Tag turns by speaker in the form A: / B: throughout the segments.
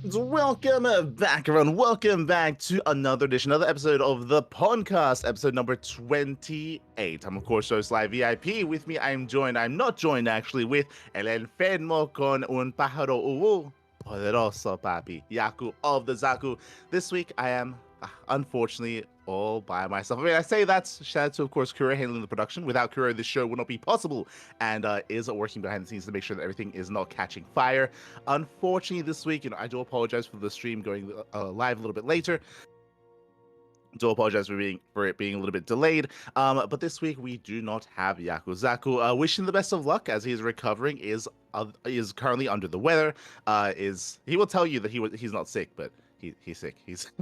A: Welcome back, everyone. Welcome back to another edition, another episode of the PondCast, episode number 28. I'm, of course, host Live VIP. With me, I'm not joined actually, with el enfermo con un pájaro poderoso, papi, Yaku of the Zaku. This week, I am, unfortunately, all by myself. I mean, I say that's shout out to, of course, Kuro handling the production. Without Kuro, this show would not be possible, and is working behind the scenes to make sure that everything is not catching fire. Unfortunately, this week, I do apologize for the stream going live a little bit later. Do apologize for it being a little bit delayed. But this week we do not have Yakuzaku. Wishing the best of luck as he is recovering. Is currently under the weather. He will tell you that he's not sick, but he's sick. He's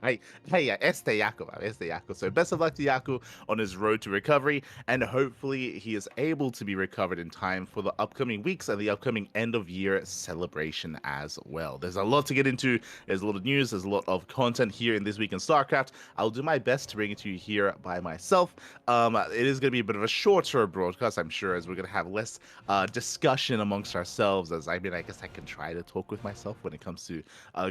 A: hey, yeah, este Yaku. So best of luck to Yaku on his road to recovery, and hopefully he is able to be recovered in time for the upcoming weeks and the upcoming end of year celebration as well. There's a lot to get into. There's a lot of news. There's a lot of content here in This Week in StarCraft. I'll do my best to bring it to you here by myself. It is going to be a bit of a shorter broadcast, I'm sure, as we're going to have less discussion amongst ourselves. I guess I can try to talk with myself when it comes to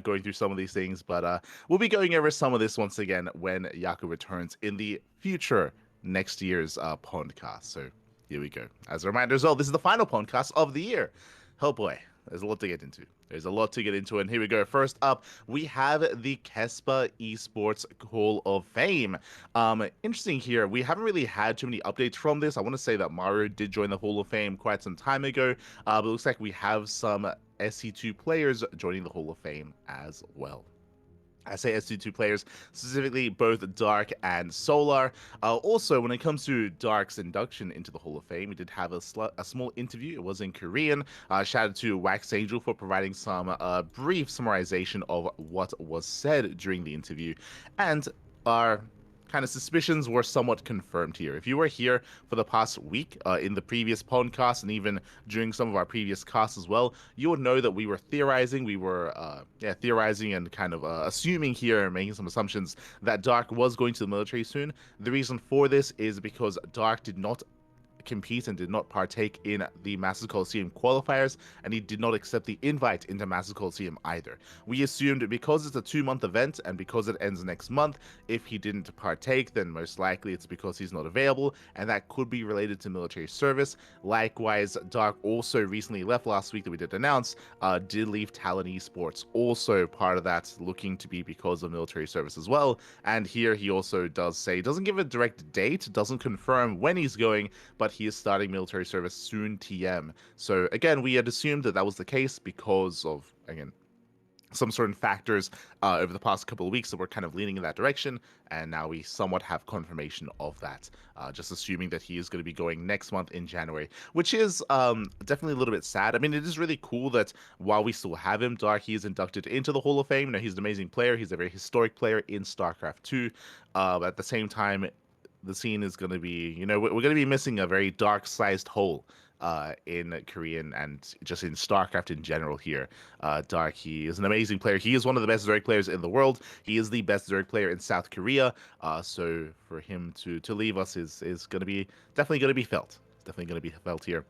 A: going through some of these things, but we'll be going over some of this once again when Yaku returns in the future next year's podcast. So here we go. As a reminder as well, this is the final podcast of the year. Oh boy, there's a lot to get into. And here we go. First up, we have the KeSPA Esports Hall of Fame. Interesting here. We haven't really had too many updates from this. I want to say that Mario did join the Hall of Fame quite some time ago, but it looks like we have some SC2 players joining the Hall of Fame as well. I say SC2 players, specifically both Dark and Solar. Also, when it comes to Dark's induction into the Hall of Fame, we did have a small interview. It was in Korean. Shout out to Wax Angel for providing some brief summarization of what was said during the interview. And our kind of suspicions were somewhat confirmed here. If you were here for the past week, in the previous podcast, and even during some of our previous casts as well, you would know that we were theorizing. We were, theorizing and kind of assuming here and making some assumptions that Dark was going to the military soon. The reason for this is because Dark did not compete and did not partake in the Masters Coliseum qualifiers, and he did not accept the invite into Masters Coliseum either. We assumed because it's a 2-month event and because it ends next month, if he didn't partake, then most likely it's because he's not available, and that could be related to military service. Likewise, Dark also recently left last week that we did announce, did leave Talon Esports, also part of that looking to be because of military service as well. And here he also does say, doesn't give a direct date, doesn't confirm when he's going, but he is starting military service soon TM. So again, we had assumed that was the case because of, again, some certain factors over the past couple of weeks that were kind of leaning in that direction, and now we somewhat have confirmation of that, just assuming that he is going to be going next month in January, which is definitely a little bit sad. I mean, it is really cool that while we still have him, Dark, he is inducted into the Hall of Fame. He's an amazing player. He's a very historic player in StarCraft 2, but at the same time, the scene is going to be, we're going to be missing a very dark-sized hole in Korean and just in StarCraft in general here. Dark, he is an amazing player. He is one of the best Zerg players in the world. He is the best Zerg player in South Korea. So for him to leave us is going to be definitely going to be felt. It's definitely going to be felt here.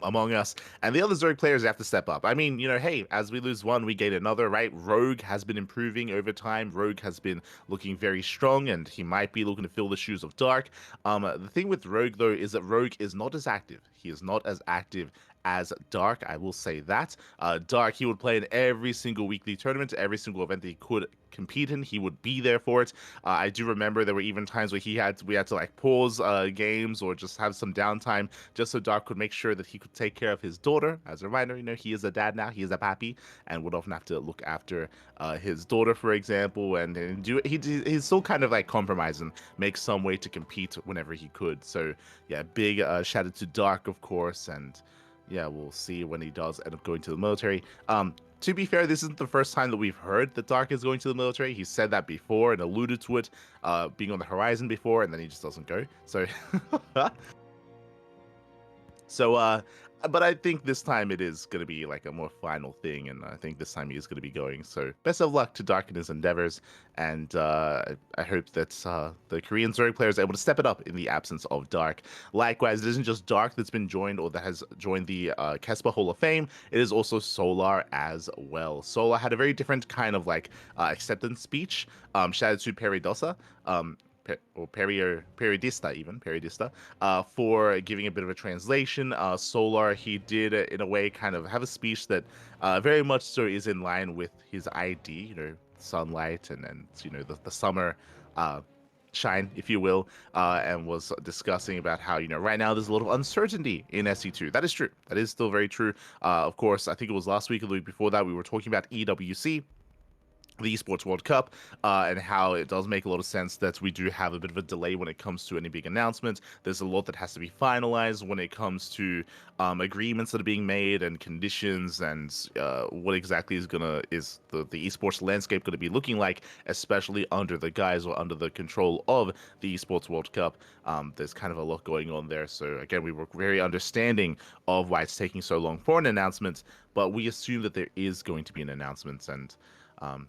A: Among us, and the other Zerg players have to step up. I mean, hey, as we lose one, we gain another, right? Rogue has been improving over time. Rogue has been looking very strong, and he might be looking to fill the shoes of Dark. The thing with Rogue, though, is that Rogue is not as active. He is not as active as Dark, I will say that. Dark, he would play in every single weekly tournament, every single event that he could compete in, he would be there for it. I do remember there were even times where we had to like pause games or just have some downtime just so Dark could make sure that he could take care of his daughter. As a reminder, he is a dad now, he is a pappy, and would often have to look after his daughter, for example, and he's still kind of like compromise and make some way to compete whenever he could. So yeah, big shout out to Dark, of course, and yeah, we'll see when he does end up going to the military. To be fair, this isn't the first time that we've heard that Dark is going to the military. He said that before and alluded to it being on the horizon before, and then he just doesn't go. So So, but I think this time it is going to be like a more final thing, and I think this time he is going to be going. So, best of luck to Dark in his endeavors, and I hope that the Korean Zerg player is able to step it up in the absence of Dark. Likewise, it isn't just Dark that's been joined or that has joined the KeSPA Hall of Fame. It is also Solar as well. Solar had a very different kind of like acceptance speech. Shout out to Peridosa. Or Periodista, even Periodista, for giving a bit of a translation. Solar, he did in a way kind of have a speech that very much so is in line with his ID, sunlight and the summer shine, if you will, and was discussing about how right now there's a lot of uncertainty in SE2. That is true. That is still very true. Of course, I think it was last week or the week before that we were talking about EWC, the esports World Cup, and how it does make a lot of sense that we do have a bit of a delay when it comes to any big announcements. There's a lot that has to be finalized when it comes to agreements that are being made and conditions, and what exactly is the esports landscape going to be looking like, especially under the guise or under the control of the esports World Cup. There's kind of a lot going on there. So again, we were very understanding of why it's taking so long for an announcement, but we assume that there is going to be an announcement. And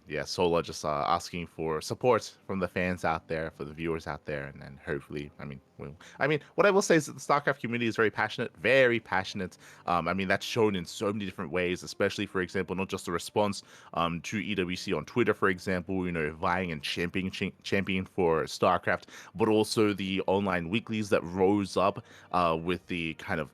A: yeah, Sola just asking for support from the fans out there, for the viewers out there, and then hopefully, what I will say is that the StarCraft community is very passionate, very passionate. I mean, that's shown in so many different ways, especially, for example, not just the response to EWC on Twitter, for example, vying and championing for StarCraft, but also the online weeklies that rose up with the kind of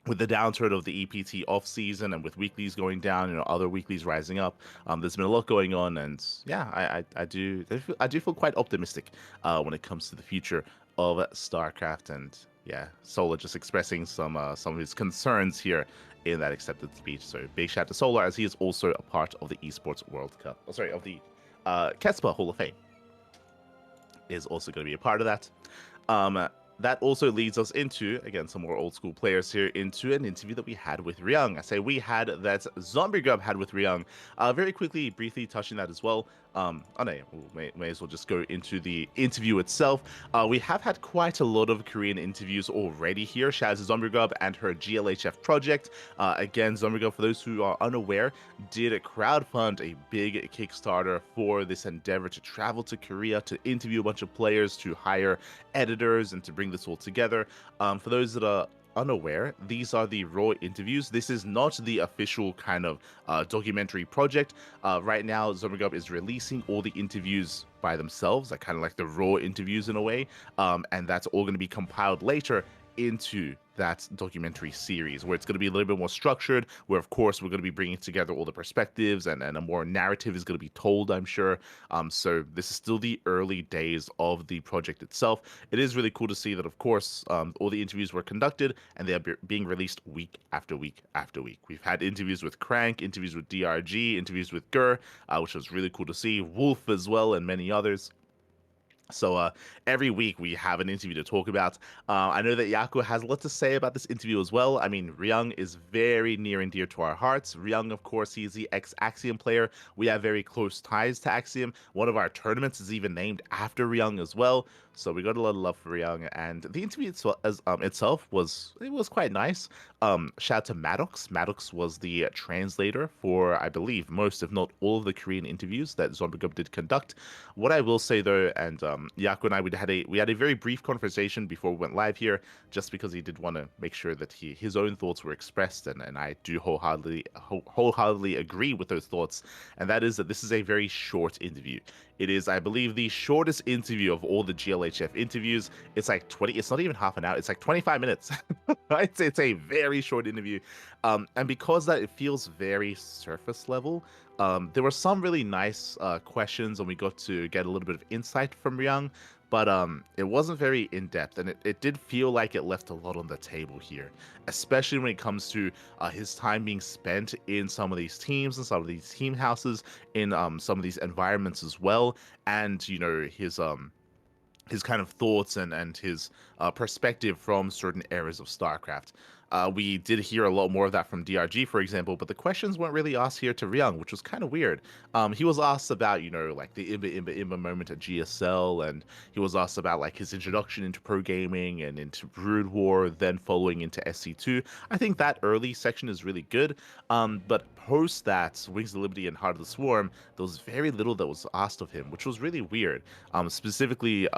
A: with the downturn of the EPT off season and with weeklies going down, other weeklies rising up. There's been a lot going on, and yeah, I do feel quite optimistic when it comes to the future of StarCraft. And yeah, Solar just expressing some of his concerns here in that accepted speech. So big shout to Solar, as he is also a part of the Esports World Cup. Oh, sorry, of the KeSPA Hall of Fame. Is also going to be a part of that. That also leads us into, again, some more old school players here, into an interview that we had with Ryung. I say we had, that Zombie Grub had with Ryung. Very quickly, briefly touching that as well. No, may as well just go into the interview itself. We have had quite a lot of Korean interviews already here. Shout out to Zombie Grub and her GLHF project. Again, Zombie Grub, for those who are unaware, did crowdfund a big Kickstarter for this endeavor to travel to Korea to interview a bunch of players, to hire editors, and to bring this all together. For those that are unaware, these are the raw interviews. This is not the official kind of documentary project. Right now, Zomagub is releasing all the interviews by themselves, like kind of like the raw interviews in a way, and that's all going to be compiled later into that documentary series, where it's going to be a little bit more structured, where of course we're going to be bringing together all the perspectives, and a more narrative is going to be told, I'm sure. So this is still the early days of the project itself. It is really cool to see that, of course, all the interviews were conducted and they are being released week after week after week. We've had interviews with Crank, interviews with DRG, interviews with Gur, which was really cool to see, Wolf as well, and many others. So every week we have an interview to talk about. I know that Yaku has a lot to say about this interview as well. I mean, Ryung is very near and dear to our hearts. Ryung, of course, he's the ex-Axiom player. We have very close ties to Axiom. One of our tournaments is even named after Ryung as well. So we got a lot of love for Ryung, and the interview itself was quite nice. Shout out to Maddox. Maddox was the translator for, I believe, most, if not all, of the Korean interviews that Zombie did conduct. What I will say though, and Yaku and I we had a very brief conversation before we went live here, just because he did want to make sure that his own thoughts were expressed, and I do wholeheartedly agree with those thoughts. And that is that this is a very short interview. It is, I believe, the shortest interview of all the GLHF interviews. It's like 20. It's not even half an hour. It's like 25 minutes. It's a very short interview, and because that it feels very surface level. There were some really nice questions, and we got to get a little bit of insight from Ryung, but it wasn't very in-depth, and it did feel like it left a lot on the table here, especially when it comes to his time being spent in some of these teams and some of these team houses, in some of these environments as well, and his kind of thoughts and his perspective from certain eras of StarCraft. We did hear a lot more of that from DRG, for example, but the questions weren't really asked here to Ryung, which was kind of weird. He was asked about, like the Imba moment at GSL, and he was asked about like his introduction into pro gaming and into Brood War, then following into SC2. I think that early section is really good. But post that, Wings of Liberty and Heart of the Swarm, there was very little that was asked of him, which was really weird. Specifically,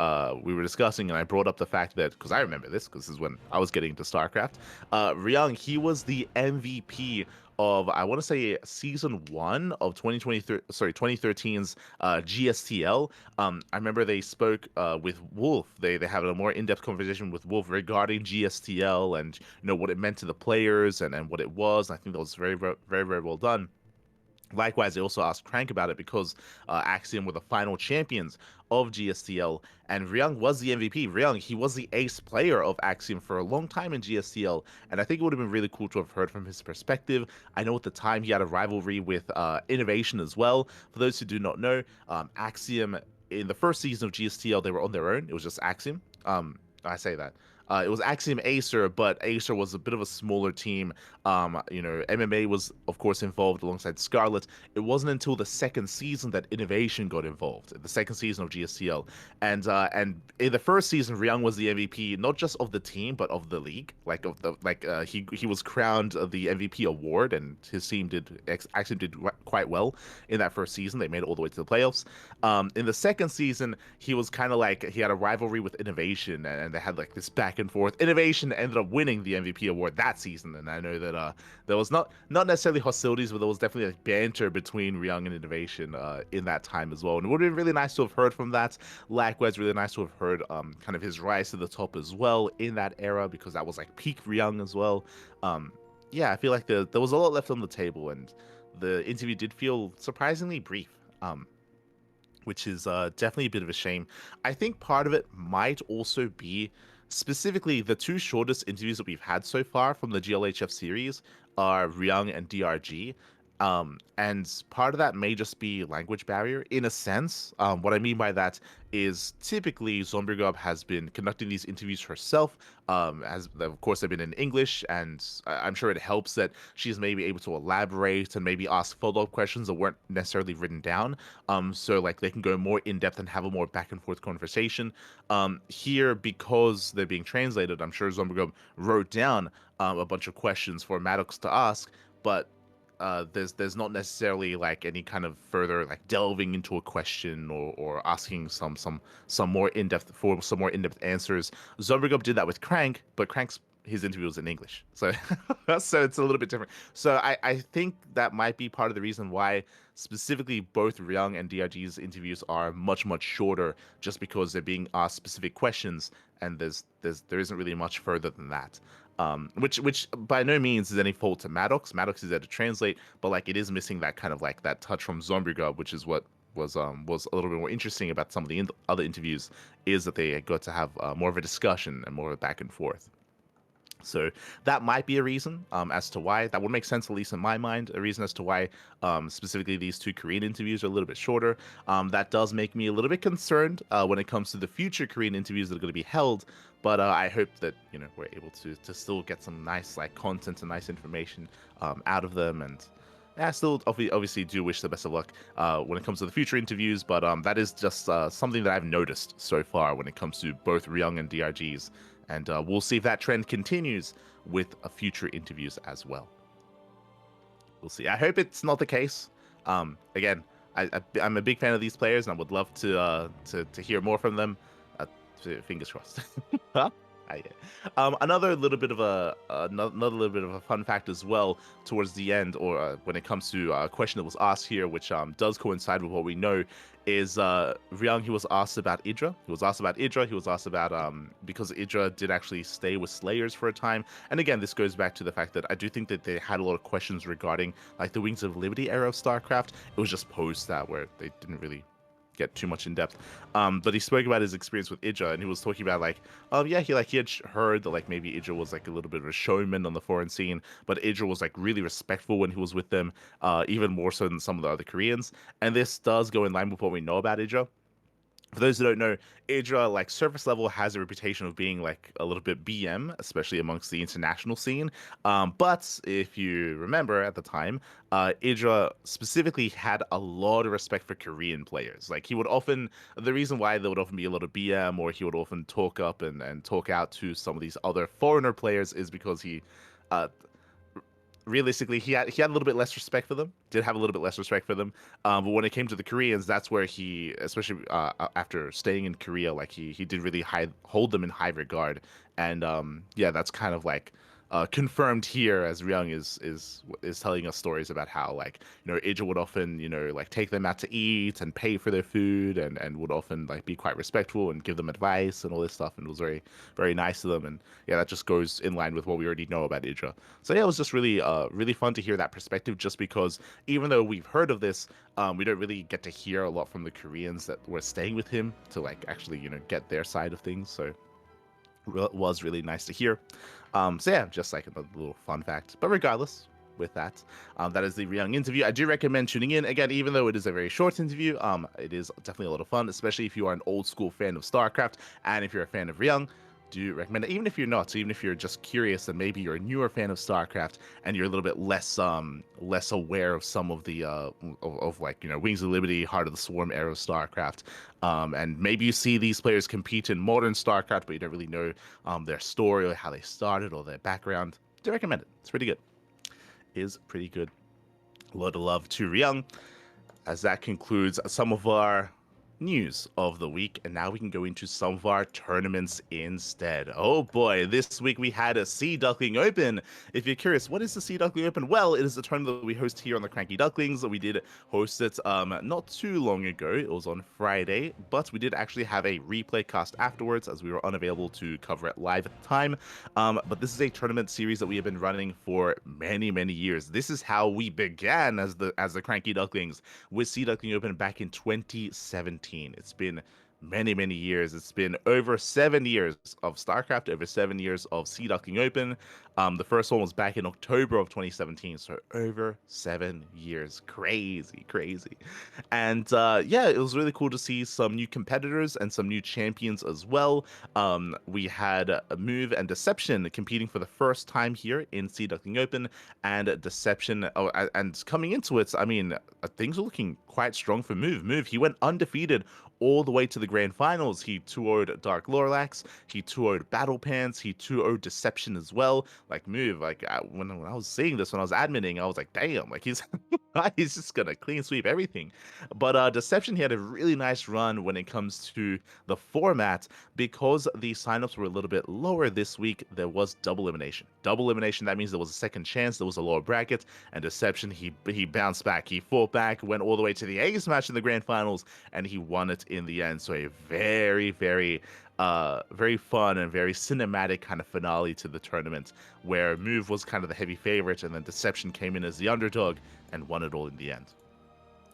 A: we were discussing, and I brought up the fact that, because I remember this, because this is when I was getting into StarCraft, Ryung, he was the MVP of, I want to say, season 1 of 2013's GSTL. I remember they spoke with Wolf. They had a more in-depth conversation with Wolf regarding GSTL and what it meant to the players and what it was. And I think that was very, very, very, very well done. Likewise, they also asked Crank about it because Axiom were the final champions of GSTL, and Ryung was the MVP. Ryung, he was the ace player of Axiom for a long time in GSTL, and I think it would have been really cool to have heard from his perspective. I know at the time he had a rivalry with Innovation as well. For those who do not know, Axiom, in the first season of GSTL, they were on their own. It was just Axiom. I say that. It was Axiom Acer, but Acer was a bit of a smaller team. MMA was, of course, involved alongside Scarlet. It wasn't until the second season that Innovation got involved, the second season of GSTL. And in the first season, Ryung was the MVP, not just of the team, but of the league. He was crowned the MVP award, and his team actually did quite well in that first season. They made it all the way to the playoffs. In the second season, he was kind of like, he had a rivalry with Innovation, and they had like this back and forth. Innovation ended up winning the MVP award that season, and I know that there was not necessarily hostilities, but there was definitely like banter between Ryung and Innovation in that time as well. And it would have been really nice to have heard from that. Likewise, really nice to have heard kind of his rise to the top as well in that era, because that was like peak Ryung as well. Yeah, I feel like there was a lot left on the table, and the interview did feel surprisingly brief. Which is definitely a bit of a shame. I think part of it might also be specifically the two shortest interviews that we've had so far from the GLHF series are Ryung and DRG. And part of that may just be language barrier in a sense. What I mean by that is typically Zombrigub has been conducting these interviews herself. As of course they've been in English, and I'm sure it helps that she's maybe able to elaborate and maybe ask follow-up questions that weren't necessarily written down. So like they can go more in depth and have a more back and forth conversation. Here, because they're being translated, I'm sure Zombrigub wrote down a bunch of questions for Maddox to ask, but there's not necessarily like any kind of further like delving into a question or asking some more in-depth for some more in-depth answers. Zombrigub did that with Crank, but his interview was in English, so so it's a little bit different. So I think that might be part of the reason why specifically both Ryung and DRG's interviews are much shorter, just because they're being asked specific questions, and there isn't really much further than that. Which by no means is any fault to Maddox. Maddox is there to translate, but like it is missing that kind of like that touch from Zombrigub, which is what was a little bit more interesting about some of the other interviews, is that they got to have more of a discussion and more of a back and forth. So that might be a reason as to why. That would make sense, at least in my mind, a reason as to why specifically these two Korean interviews are a little bit shorter. That does make me a little bit concerned when it comes to the future Korean interviews that are going to be held. But I hope that we're able to still get some nice like content and nice information out of them. And I still obviously do wish the best of luck when it comes to the future interviews. But that is just something that I've noticed so far when it comes to both Ryung and DRGs. And we'll see if that trend continues with future interviews as well. We'll see. I hope it's not the case. Again, I'm a big fan of these players, and I would love to hear more from them. Fingers crossed. Huh? Another little bit of a fun fact as well towards the end, or when it comes to a question that was asked here, which does coincide with what we know, is Ryung. He was asked about Idra. He was asked about because Idra did actually stay with Slayers for a time. And again, this goes back to the fact that I do think that they had a lot of questions regarding like the Wings of Liberty era of StarCraft. It was just post that where they didn't really get too much in depth, but he spoke about his experience with Idra, and he was talking about like, he had heard that like maybe Idra was like a little bit of a showman on the foreign scene, but Idra was like really respectful when he was with them, even more so than some of the other Koreans. And this does go in line with what we know about Idra. For those who don't know, Idra, like surface level, has a reputation of being like a little bit BM, especially amongst the international scene. But if you remember at the time, Idra specifically had a lot of respect for Korean players. Like he would often, the reason why there would often be a lot of BM, or he would often talk up and talk out to some of these other foreigner players, is because uh, realistically he had a little bit less respect for them, did have a little bit less respect for them. But when it came to the Koreans, that's where he, especially after staying in Korea, like he did really hold them in high regard. And yeah, that's kind of like confirmed here, as Ryung is telling us stories about how, like, Ija would often, like take them out to eat and pay for their food, and would often like be quite respectful and give them advice and all this stuff, and was very, very nice to them. And yeah, that just goes in line with what we already know about Ija. So yeah, it was just really really fun to hear that perspective, just because even though we've heard of this, we don't really get to hear a lot from the Koreans that were staying with him to like actually get their side of things. So was really nice to hear. So yeah, just like a little fun fact. But regardless, with that, that is the Ryung interview. I do recommend tuning in. Again, even though it is a very short interview, it is definitely a lot of fun, especially if you are an old school fan of StarCraft, and if you're a fan of Ryung. Do recommend it. Even if you're not, so even if you're just curious and maybe you're a newer fan of StarCraft and you're a little bit less aware of some of the of like Wings of Liberty, Heart of the Swarm era of StarCraft, and maybe you see these players compete in modern StarCraft, but you don't really know their story or how they started or their background. Do recommend it. It's pretty good. Is pretty good. A lot of love to Ryung. As that concludes some of our news of the week, and now we can go into some of our tournaments instead. Oh boy, this week we had a Sea Duckling Open. If you're curious, what is the Sea Duckling Open? Well, it is a tournament that we host here on the CranKy Ducklings. We did host it not too long ago. It was on Friday, but we did actually have a replay cast afterwards, as we were unavailable to cover it live at the time. But this is a tournament series that we have been running for many, many years. This is how we began as the CranKy Ducklings, with Sea Duckling Open back in 2017. It's been many, many years. It's been over 7 years of StarCraft, over 7 years of Sea Duckling Open. The first one was back in October of 2017, so over 7 years. Crazy, crazy. And yeah, it was really cool to see some new competitors and some new champions as well. We had Move and Deception competing for the first time here in Sea Duckling Open, and Deception, and coming into it, I mean, things are looking quite strong for Move. He went undefeated all the way to the grand finals. He 2-0'd Dark Lorlax, he 2-0'd Battle Pants, he 2-0'd Deception as well. Like Move, like when I was seeing this, when I was adminning, I was like, damn, like he's he's just gonna clean sweep everything. But Deception, he had a really nice run when it comes to the format. Because the signups were a little bit lower this week, there was double elimination. Double elimination, that means there was a second chance, there was a lower bracket, and Deception, he bounced back, he fought back, went all the way to the ace match in the grand finals, and he won it in the end. So a very, very very fun and very cinematic kind of finale to the tournament, where Move was kind of the heavy favorite, and then Deception came in as the underdog and won it all in the end.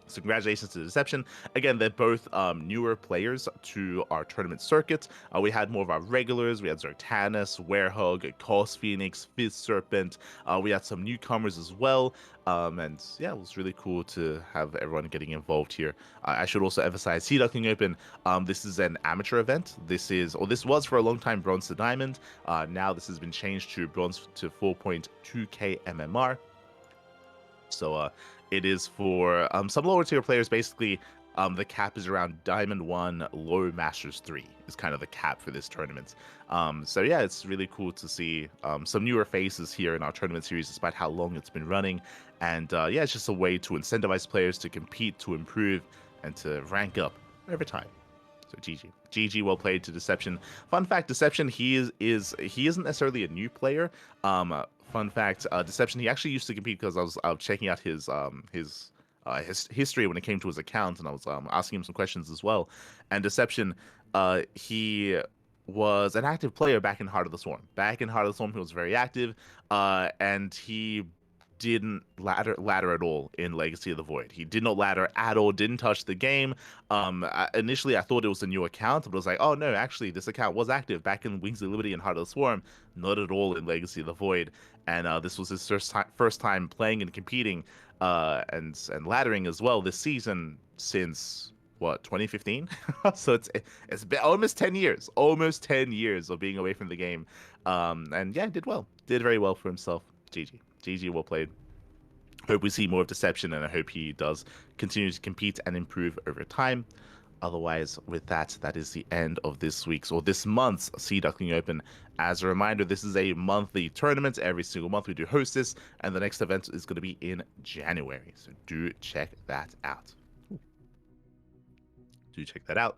A: So congratulations to Deception. Again, they're both newer players to our tournament circuit. We had more of our regulars. We had Zertanus, Werehog, Cos Phoenix, Fizz Serpent. We had some newcomers as well. And yeah, it was really cool to have everyone getting involved here. I should also emphasize Sea Duckling Open. This is an amateur event. This was for a long time Bronze to Diamond. Now this has been changed to Bronze to 4.2k MMR. So it is for some lower tier players. Basically, the cap is around Diamond 1, low Masters 3 is kind of the cap for this tournament. So yeah, it's really cool to see some newer faces here in our tournament series, despite how long it's been running. And yeah, it's just a way to incentivize players to compete, to improve, and to rank up every time. So GG, well played to Deception. Fun fact: Deception, he isn't necessarily a new player. Fun fact: Deception, he actually used to compete, because I was checking out his history when it came to his account, and I was asking him some questions as well. And Deception, he was an active player back in Heart of the Swarm. Back in Heart of the Swarm, he was very active, and he didn't ladder at all in Legacy of the Void. He did not ladder at all, didn't touch the game. Initially I thought it was a new account, but I was like, oh no, actually this account was active back in Wings of Liberty and Heart of the Swarm, not at all in Legacy of the Void. And this was his first time playing and competing and laddering as well this season, since what, 2015? So it's been almost 10 years of being away from the game. And yeah, did very well for himself. GG, well played. Hope we see more of Deception, and I hope he does continue to compete and improve over time. Otherwise, with that, that is the end of this week's or this month's Sea Duckling Open. As a reminder, this is a monthly tournament. Every single month we do host this, and the next event is going to be in January. So do check that out. Do check that out.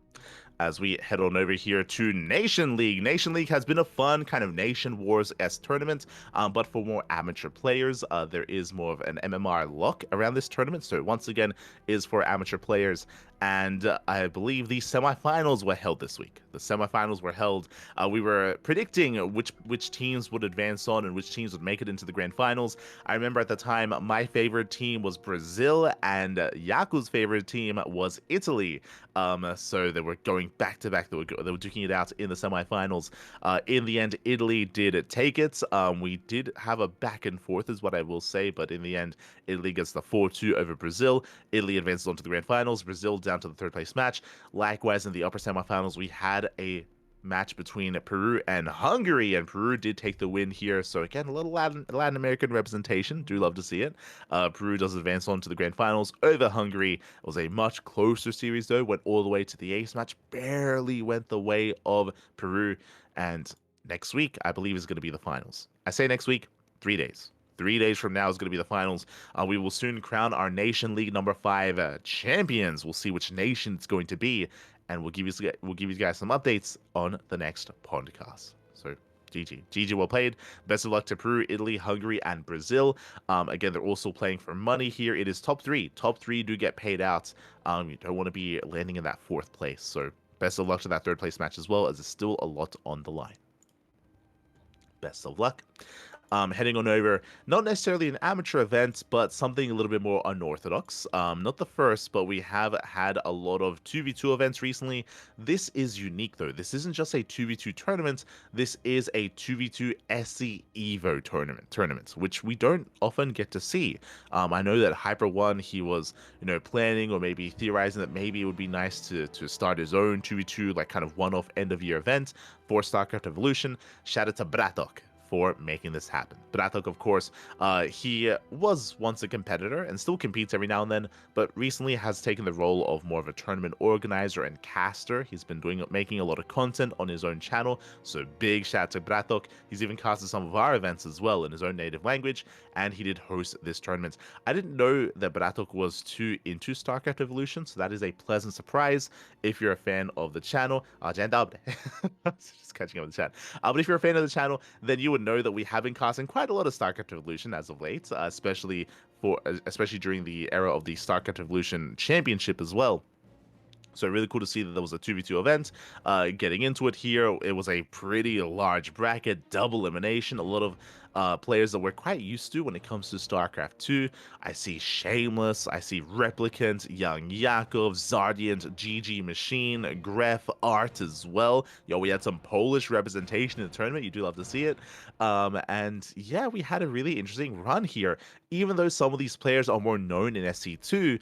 A: As we head on over here to Nation League. Nation League has been a fun kind of Nation Wars-esque tournament, but for more amateur players, there is more of an MMR look around this tournament. So once again, is for amateur players. And I believe the semifinals were held this week. The semifinals were held. We were predicting which teams would advance on and which teams would make it into the grand finals. I remember at the time, my favorite team was Brazil, and Yaku's favorite team was Italy. So they were going back to back. They were duking it out in the semifinals. In the end, Italy did take it. We did have a back and forth, is what I will say, but in the end, Italy gets the 4-2 over Brazil. Italy advances on to the grand finals. Brazil down to the third place match. Likewise, in the upper semifinals, we had a match between Peru and Hungary, and Peru did take the win here. So again, a little Latin American representation. Do love to see it. Peru does advance on to the grand finals over Hungary. It was a much closer series though. Went all the way to the ace match. Barely went the way of Peru. And next week, I believe, is going to be the finals. I say next week, 3 days. 3 days from now is going to be the finals. We will soon crown our Nation League number 5 champions. We'll see which nation it's going to be, and we'll give you guys some updates on the next podcast. So GG, well played. Best of luck to Peru, Italy, Hungary, and Brazil. Again, they're also playing for money here. It is top three. Top three do get paid out. You don't want to be landing in that 4th place. So best of luck to that 3rd place match as well, as there's still a lot on the line. Best of luck. Heading on over, not necessarily an amateur event, but something a little bit more unorthodox. Not the first, but we have had a lot of 2v2 events recently. This is unique, though. This isn't just a 2v2 tournament. This is a 2v2 SC Evo tournament, which we don't often get to see. I know that Hyper One, he was, planning or maybe theorizing that maybe it would be nice to start his own 2v2, like kind of one-off end-of-year event for StarCraft Evolution. Shout out to Bratok for making this happen. Bratok, of course, he was once a competitor and still competes every now and then, but recently has taken the role of more of a tournament organizer and caster. He's been making a lot of content on his own channel, so big shout out to Bratok. He's even casted some of our events as well in his own native language, and he did host this tournament. I didn't know that Bratok was too into StarCraft Evolution, so that is a pleasant surprise if you're a fan of the channel. Dzień dobry. Just catching up with the chat. But if you're a fan of the channel, then you would know that we have been casting quite a lot of StarCraft Evolution as of late, especially during the era of the StarCraft Evolution Championship as well. So really cool to see that there was a 2v2 event. Getting into it here, it was a pretty large bracket, double elimination, a lot of players that we're quite used to when it comes to StarCraft 2. I see Shameless, I see Replicant, Young Yakov, Zardiant, GG Machine, Gref, Art as well. Yo, we had some Polish representation in the tournament. You do love to see it. And yeah, we had a really interesting run here. Even though some of these players are more known in SC2,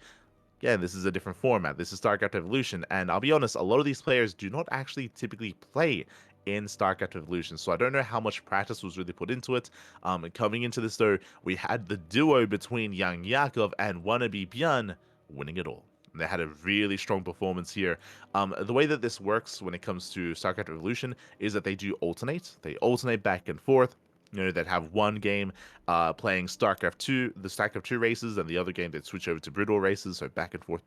A: again, this is a different format. This is StarCraft Evolution, and I'll be honest, a lot of these players do not actually typically play in StarCraft Evolution, so I don't know how much practice was really put into it. And coming into this, though, we had the duo between Young Yakov and Wannabe Björn winning it all. They had a really strong performance here. The way that this works when it comes to StarCraft Evolution is that they do alternate. They alternate back and forth. That have one game playing StarCraft 2, the StarCraft 2 races, and the other game they'd switch over to Brutal races, so back and forth,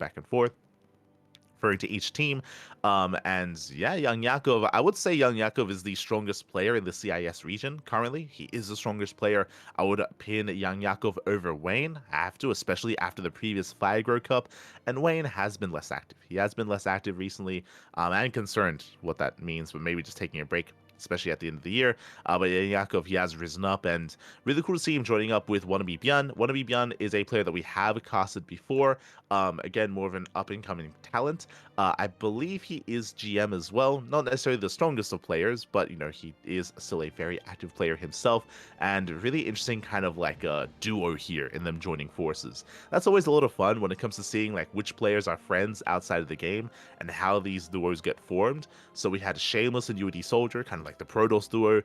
A: referring to each team. And yeah, Young Yakov, I would say Young Yakov is the strongest player in the CIS region currently. He is the strongest player. I would pin Young Yakov over Wayne. I have to, especially after the previous Firegrow Cup. And Wayne has been less active. He has been less active recently. I'm concerned what that means, but maybe just taking a break especially at the end of the year. But Yakov, he has risen up, and really cool to see him joining up with Wannabe Björn. Wannabe Björn is a player that we have casted before. Again, more of an up-and-coming talent. I believe he is GM as well. Not necessarily the strongest of players, but he is still a very active player himself, and really interesting kind of like a duo here in them joining forces. That's always a lot of fun when it comes to seeing like which players are friends outside of the game and how these duos get formed. So we had Shameless and UD Soldier, kind of like the Protoss duo.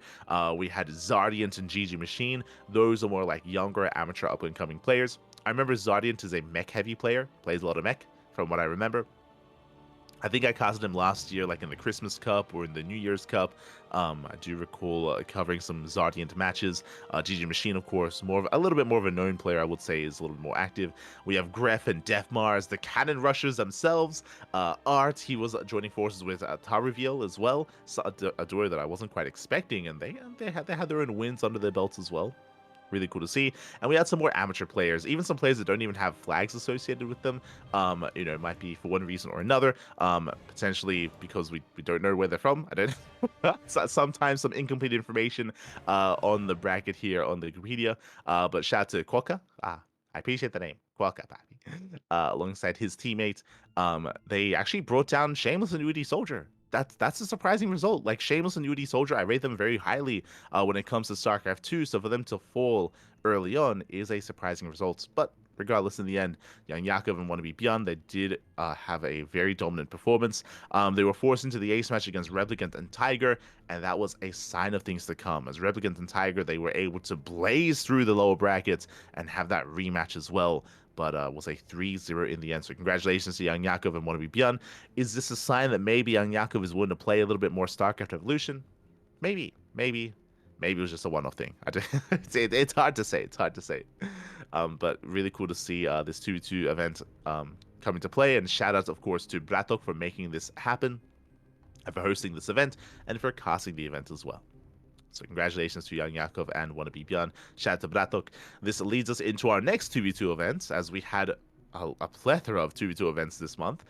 A: We had Zardiant and GG Machine. Those are more like younger amateur up-and-coming players. I remember Zardiant is a mech-heavy player, plays a lot of mech, from what I remember. I think I casted him last year, like in the Christmas Cup or in the New Year's Cup. I do recall covering some Zardiant matches. GG Machine, of course, a little bit more of a known player, I would say, is a little bit more active. We have Gref and Defmars, the Cannon Rushers themselves. Art, he was joining forces with Taruviel as well, so a duo that I wasn't quite expecting, and they had their own wins under their belts as well. Really cool to see. And we had some more amateur players, even some players that don't even have flags associated with them. It might be for one reason or another. Potentially because we don't know where they're from. I don't. Sometimes some incomplete information on the bracket here on the Wikipedia. But shout out to Quokka. I appreciate the name. Quokka, papi. Alongside his teammates. They actually brought down Shameless and UD Soldier. That's a surprising result. Like Shameless and UD Soldier, I rate them very highly when it comes to StarCraft 2. So for them to fall early on is a surprising result. But regardless, in the end, Young Yakov and Wannabe Beyond, they did have a very dominant performance. They were forced into the ace match against Replicant and Tiger, and that was a sign of things to come. As Replicant and Tiger, they were able to blaze through the lower brackets and have that rematch as well, but was a 3-0 in the end. So congratulations to Young Yakov and Wannabe Björn. Is this a sign that maybe Young Yakov is willing to play a little bit more StarCraft Evolution? Maybe it was just a one-off thing. It's hard to say. It's hard to say. But really cool to see this 2v2 event come into play. And shout out, of course, to Bratok for making this happen, and for hosting this event, and for casting the event as well. So congratulations to Young Yakov and Wannabe Björn. Shout out to Bratok. This leads us into our next 2v2 events, as we had a plethora of 2v2 events this month.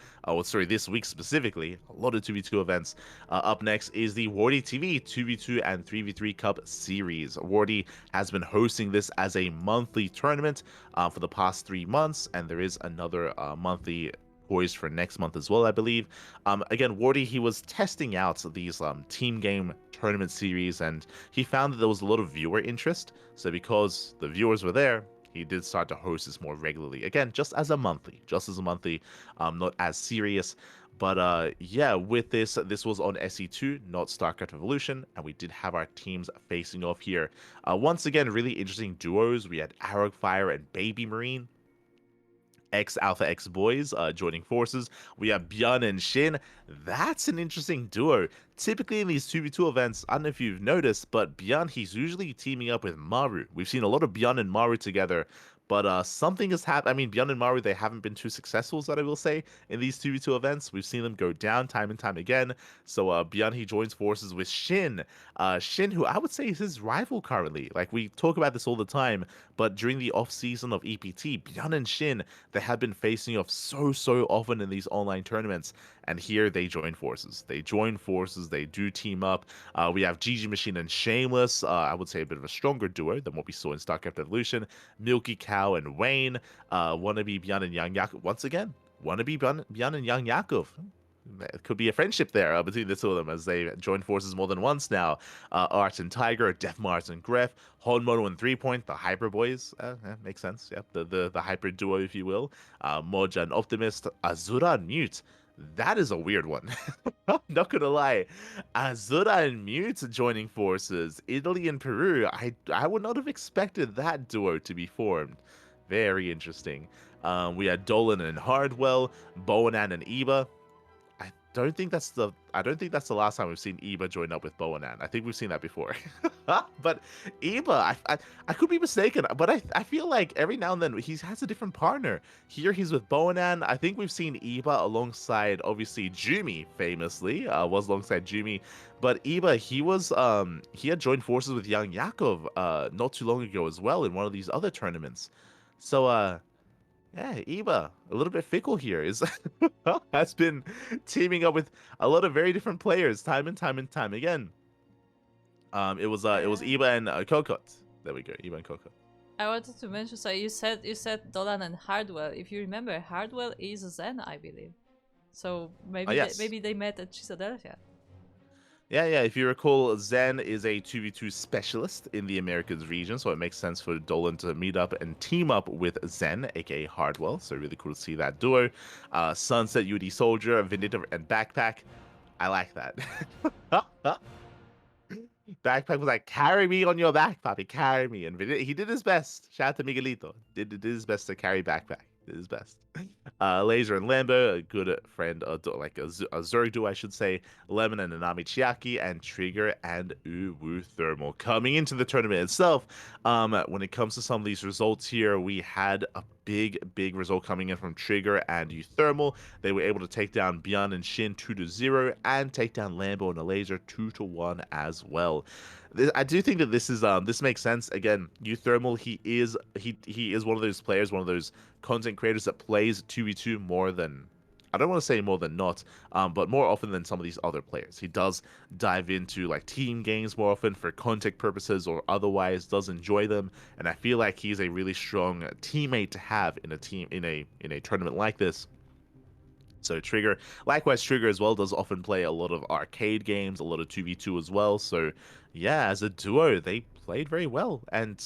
A: This week specifically. A lot of 2v2 events. Up next is the Wardy TV 2v2 and 3v3 Cup Series. Wardy has been hosting this as a monthly tournament for the past 3 months, and there is another monthly poised for next month as well, I believe. Again, Wardy, he was testing out these team game tournament series, and he found that there was a lot of viewer interest. So because the viewers were there, he did start to host this more regularly. Again, just as a monthly, not as serious. But yeah, with this was on SE2, not StarCraft Evolution, and we did have our teams facing off here. Once again, really interesting duos. We had Arrowfire and Baby Marine. Alpha X boys joining forces. We have Björn and Shin. That's an interesting duo. Typically in these 2v2 events, I don't know if you've noticed, but Björn, he's usually teaming up with Maru. We've seen a lot of Björn and Maru together, but something has happened. I mean, Björn and Maru, they haven't been too successful, that I will say, in these 2v2 events. We've seen them go down time and time again. So Björn, he joins forces with Shin. Shin, who I would say is his rival currently. Like, we talk about this all the time, but during the off-season of EPT, Björn and Shin, they have been facing off so often in these online tournaments. And here they join forces. They do team up. We have GG Machine and Shameless. I would say a bit of a stronger duo than what we saw in StarCraft Evolution. Milky Cow and Wayne. Wannabe Björn and Young Yakov. Once again, Wannabe Björn and Young Yakov. It could be a friendship there between the two of them, as they join forces more than once now. Art and Tiger, Def Mars and Gref, Honmono and 3-Point, the Hyper Boys. Makes sense. Yep, the Hyper duo, if you will. Moja and Optimist, Azura and Mute. That is a weird one. I'm not gonna lie. Azura and Mute joining forces. Italy and Peru. I would not have expected that duo to be formed. Very interesting. We had Dolan and Hardwell, Boanan and Eba. I don't think that's the last time we've seen Eba join up with Boanan. I think we've seen that before. But Eba, I could be mistaken, but I feel like every now and then he has a different partner. Here he's with Boanan. I think we've seen Eba alongside, obviously, Jumi, famously, was alongside Jumi. But Eba, he had joined forces with Young Yakov not too long ago as well in one of these other tournaments. So yeah, Eba, a little bit fickle here, has been teaming up with a lot of very different players time and time again. It was Iba and Kokot. There we go, Iba and Kokot.
B: I wanted to mention, so you said Dolan and Hardwell. If you remember, Hardwell is Zen, I believe. So maybe
A: Yes.
B: they met at Chisadelphia.
A: Yeah. If you recall, Zen is a 2v2 specialist in the Americas region, so it makes sense for Dolan to meet up and team up with Zen, aka Hardwell. So really cool to see that duo. Sunset, UD Soldier, Vindictive, and Backpack. I like that. Backpack was like, carry me on your back, Poppy, carry me. And he did his best. Shout out to Miguelito. Did his best to carry Backpack. Did his best. Laser and Lambo, a good friend, like a Zerg duo, I should say. Lemon and Nanami Chiaki, and Trigger and Uwu Thermal. Coming into the tournament itself, when it comes to some of these results here, we had a big result coming in from Trigger and Thermal. They were able to take down Beyond and Shin 2-0 and take down Lambo and a Laser 2-1 as well. I do think that this makes sense. Again, Thermal, he is one of those players, one of those content creators that plays 2v2 more than, I don't want to say more than not, but more often than some of these other players. He does dive into like team games more often for content purposes or otherwise, does enjoy them, and I feel like he's a really strong teammate to have in a team in a tournament like this. So likewise, Trigger as well does often play a lot of arcade games, a lot of 2v2 as well. So yeah, as a duo, they played very well. And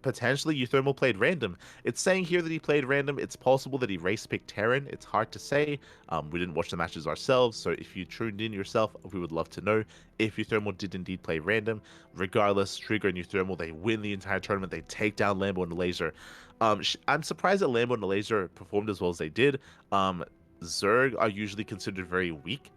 A: potentially Euthermal played random. It's saying here that he played random. It's possible that he race picked Terran. It's hard to say. We didn't watch the matches ourselves. So if you tuned in yourself, we would love to know if Euthermal did indeed play random. Regardless, Trigger and Euthermal, they win the entire tournament. They take down Lambo and the Laser. I'm surprised that Lambo and the Laser performed as well as they did. Zerg are usually considered very weak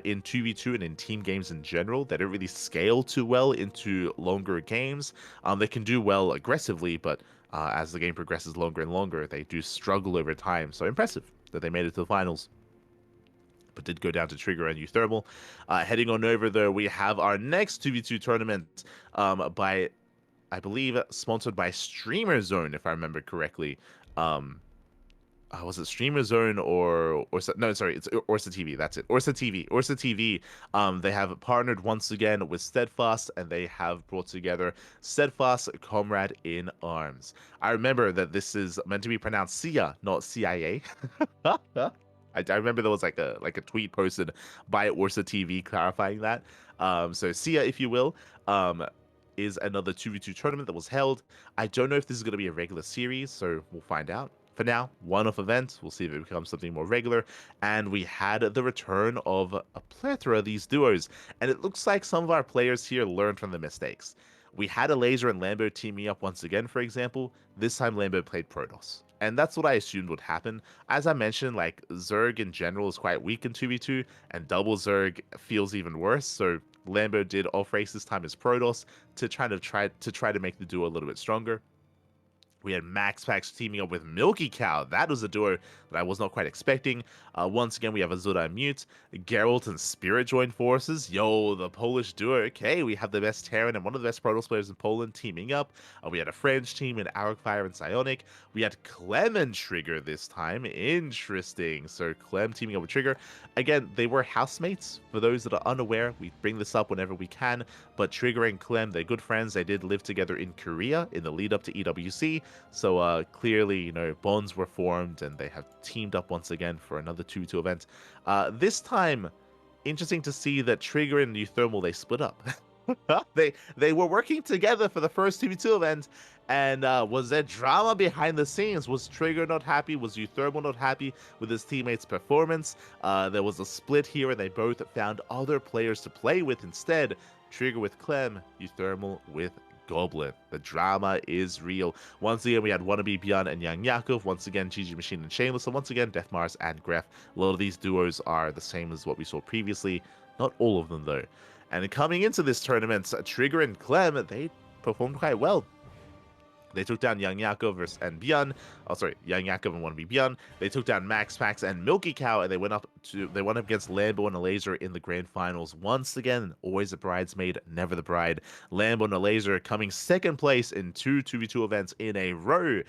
A: in 2v2 and in team games in general. They don't really scale too well into longer games. They can do well aggressively, but as the game progresses longer and longer, they do struggle over time. So impressive that they made it to the finals. But did go down to Trigger and Euthermal. Heading on over, though, we have our next 2v2 tournament by, I believe, sponsored by Streamer Zone, if I remember correctly. Was it Streamer Zone or Orsa? No, sorry, it's Orsa TV. That's it. Orsa TV. Orsa TV. They have partnered once again with Steadfast, and they have brought together Steadfast Comrade in Arms. I remember that this is meant to be pronounced CIA, not CIA. I remember there was like a tweet posted by Orsa TV clarifying that. So CIA, if you will. Is another 2v2 tournament that was held. I don't know if this is going to be a regular series, so we'll find out. For now, one-off event. We'll see if it becomes something more regular. And we had the return of a plethora of these duos. And it looks like some of our players here learned from the mistakes. We had a Laser and Lambo teaming up once again, for example. This time Lambo played Protoss. And that's what I assumed would happen. As I mentioned, like, Zerg in general is quite weak in 2v2, and double Zerg feels even worse. So Lambo did off race this time as Protoss to try to make the duo a little bit stronger. We had Max Pax teaming up with Milky Cow. That was a duo that I was not quite expecting. Once again, we have Azura and Mute. Geralt and Spirit joined forces. Yo, the Polish duo. Okay, we have the best Terran and one of the best Protoss players in Poland teaming up. We had a French team in Arcfire and Psionic. We had Clem and Trigger this time. Interesting. So Clem teaming up with Trigger. Again, they were housemates. For those that are unaware, we bring this up whenever we can. But Trigger and Clem, they're good friends. They did live together in Korea in the lead up to EWC. So clearly, bonds were formed and they have teamed up once again for another 2v2 event. This time, interesting to see that Trigger and Euthermal, they split up. They were working together for the first 2v2 event, and was there drama behind the scenes? Was Trigger not happy? Was Euthermal not happy with his teammates' performance? There was a split here, and they both found other players to play with instead. Trigger with Clem, Euthermal with Goblin. The drama is real. Once again, we had Wannabe Beyond and Young Yakov. Once again, GG Machine and Shameless. And once again, Death Mars and Gref. A lot of these duos are the same as what we saw previously. Not all of them, though. And coming into this tournament, Trigger and Clem, they performed quite well. They took down Young Yakov and Beyond. Oh, sorry, Young Yakov and Wannabe Beyond. They took down Max Pax and Milky Cow, and they went up against Lambo and a Laser in the grand finals. Once again, always a bridesmaid, never the bride. Lambo and a Laser coming second place in 2v2 events in a row.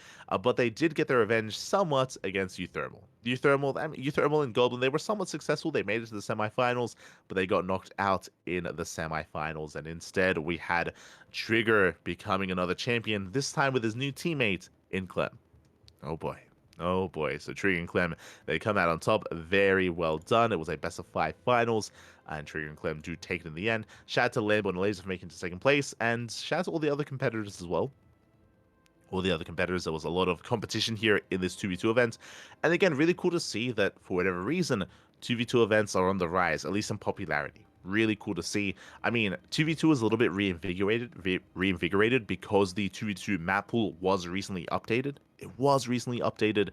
A: But they did get their revenge somewhat against Euthermal. Uthermal and Goblin, they were somewhat successful. They made it to the semifinals, but they got knocked out in the semifinals. And instead, we had Trigger becoming another champion, this time with his new teammate in Clem. Oh boy. Oh boy. So Trigger and Clem, they come out on top. Very well done. It was a best of 5 finals, and Trigger and Clem do take it in the end. Shout out to Lambo and Laser for making it to second place, and shout out to all the other competitors as well. All the other competitors. There was a lot of competition here in this 2v2 event. And again, really cool to see that for whatever reason, 2v2 events are on the rise, at least in popularity. Really cool to see. I mean, 2v2 is a little bit reinvigorated because the 2v2 map pool was recently updated. It was recently updated.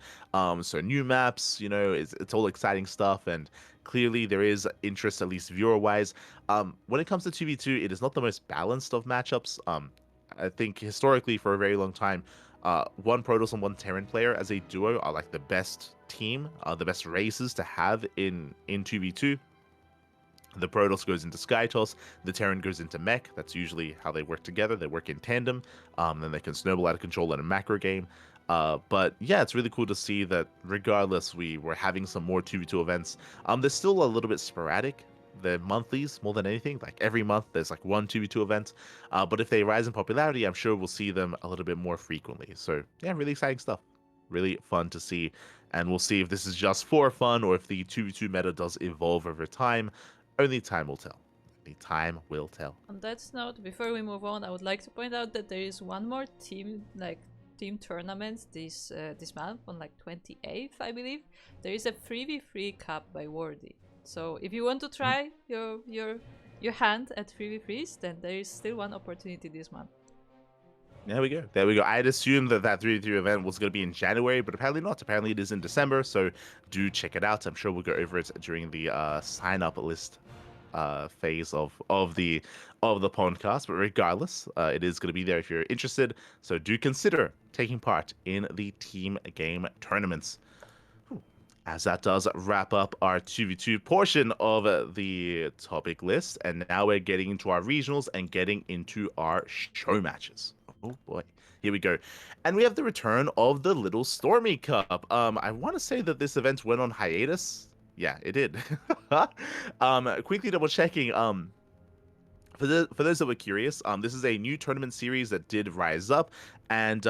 A: So new maps, it's all exciting stuff, and clearly there is interest, at least viewer-wise. When it comes to 2v2, it is not the most balanced of matchups. I think historically for a very long time, one Protoss and one Terran player as a duo are like the best team, the best races to have in 2v2. The Protoss goes into Skytoss, the Terran goes into Mech. That's usually how they work together. They work in tandem, then they can snowball out of control in a macro game. But yeah, it's really cool to see that regardless, we were having some more 2v2 events. They're still a little bit sporadic. The monthlies more than anything. Like every month, there's like one 2v2 event. But if they rise in popularity, I'm sure we'll see them a little bit more frequently. So yeah, really exciting stuff. Really fun to see. And we'll see if this is just for fun or if the 2v2 meta does evolve over time. Only time will tell. Only time will tell.
B: On that note, before we move on, I would like to point out that there is one more team tournament this month on like 28th, I believe. There is a 3v3 cup by Wordy. So if you want to try your hand at 3v3s, then there is still one opportunity this month.
A: There we go. There we go. I'd assumed that 3v3 event was going to be in January, but apparently not. Apparently it is in December, so do check it out. I'm sure we'll go over it during the sign-up list phase of the podcast. But regardless, it is going to be there if you're interested. So do consider taking part in the team game tournaments. As that does wrap up our 2v2 portion of the topic list, and now we're getting into our regionals and getting into our show matches. Oh boy, here we go. And we have the return of the Little Stormy Cup. I want to say that this event went on hiatus. Yeah, it did. Quickly double checking. For those that were curious, this is a new tournament series that did rise up, and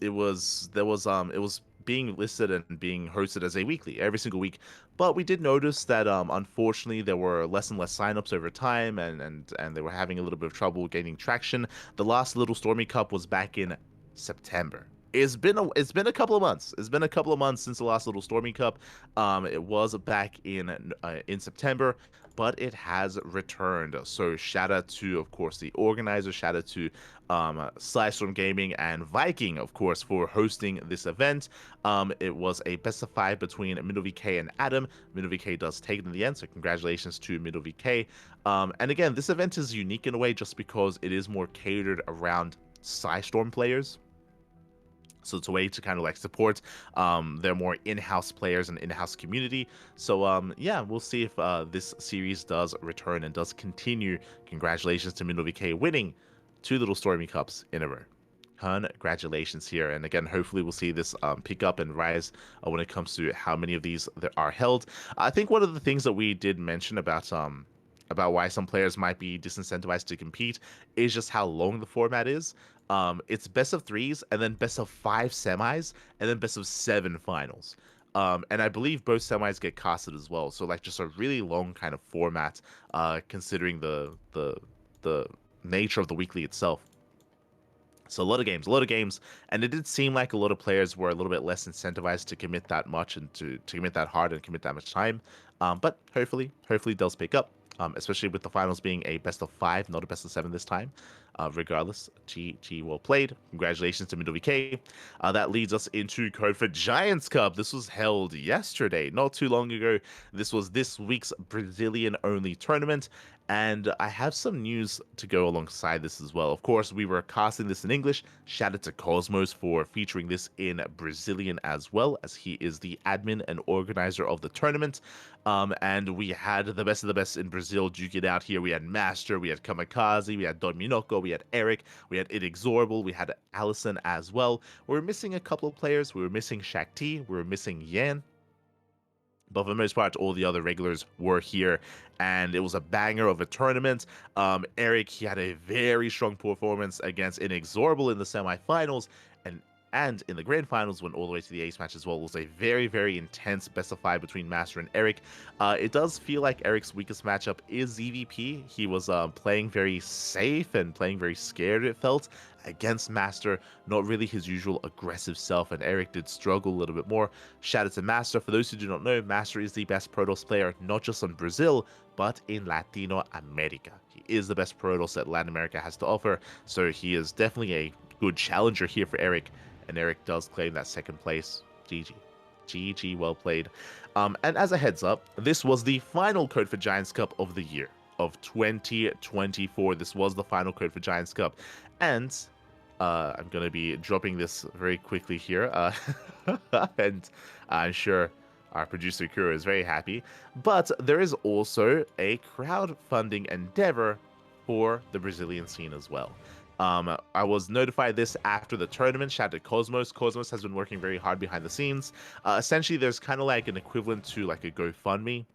A: it was being listed and being hosted as a weekly every single week. But we did notice that unfortunately there were less and less signups over time, and they were having a little bit of trouble gaining traction. The last Little Stormy Cup was back in September. It's been a couple of months. It's been a couple of months since the last Little Stormy Cup. It was back in September, but it has returned. So shout out to, of course, the organizer. Shout out to Sly-Storm Gaming and Viking, of course, for hosting this event. It was a best of 5 between Middle VK and Adam. Middle VK does take it in the end, so congratulations to Middle VK. And again, this event is unique in a way just because it is more catered around Sly-Storm players. So it's a way to kind of like support their more in-house players and in-house community. So yeah, we'll see if this series does return and does continue. Congratulations to Middle VK winning 2 Little Stormy Cups in a row. Congratulations here. And again, hopefully we'll see this pick up and rise when it comes to how many of these there are held. I think one of the things that we did mention about why some players might be disincentivized to compete is just how long the format is. It's best of 3s and then best of 5 semis and then best of 7 finals. And I believe both semis get casted as well. So like just a really long kind of format, considering the nature of the weekly itself. So a lot of games, and it did seem like a lot of players were a little bit less incentivized to commit that much and to commit that hard and commit that much time. But hopefully it does pick up. Especially with the finals being a best of 5, not a best of 7 this time. Regardless, GG well played. Congratulations to Middle VK. That leads us into Code for Giants Cup. This was held yesterday, not too long ago. This was this week's Brazilian-only tournament, and I have some news to go alongside this as well. Of course, we were casting this in English. Shout out to Cosmos for featuring this in Brazilian as well, as he is the admin and organizer of the tournament. And we had the best of the best in Brazil duke it out here. We had Master, we had Kamikaze, we had Don Minoko, we had Eric, we had Inexorable, we had Allison as well. We were missing a couple of players. We were missing Shakti, we were missing Yan. But for the most part, all the other regulars were here, and it was a banger of a tournament. Eric, he had a very strong performance against Inexorable in the semifinals, and and in the grand finals went all the way to the ace match as well. It was a very, very intense best of five between Master and Eric. It does feel like Eric's weakest matchup is EVP. He was playing very safe and playing very scared, it felt, against Master, not really his usual aggressive self, and Eric did struggle a little bit more. Shout out to Master. For those who do not know, Master is the best Protoss player, not just in Brazil, but in Latino America. He is the best Protoss that Latin America has to offer, so he is definitely a good challenger here for Eric, and Eric does claim that second place. GG. GG, well played. And as a heads up, this was the final Code for Giants Cup of the year of 2024. This was the final Code for Giants Cup, and I'm going to be dropping this very quickly here, and I'm sure our producer Kuro is very happy, but there is also a crowdfunding endeavor for the Brazilian scene as well. I was notified this after the tournament. Shout out to Cosmos. Cosmos has been working very hard behind the scenes. Essentially, there's kind of like an equivalent to like a GoFundMe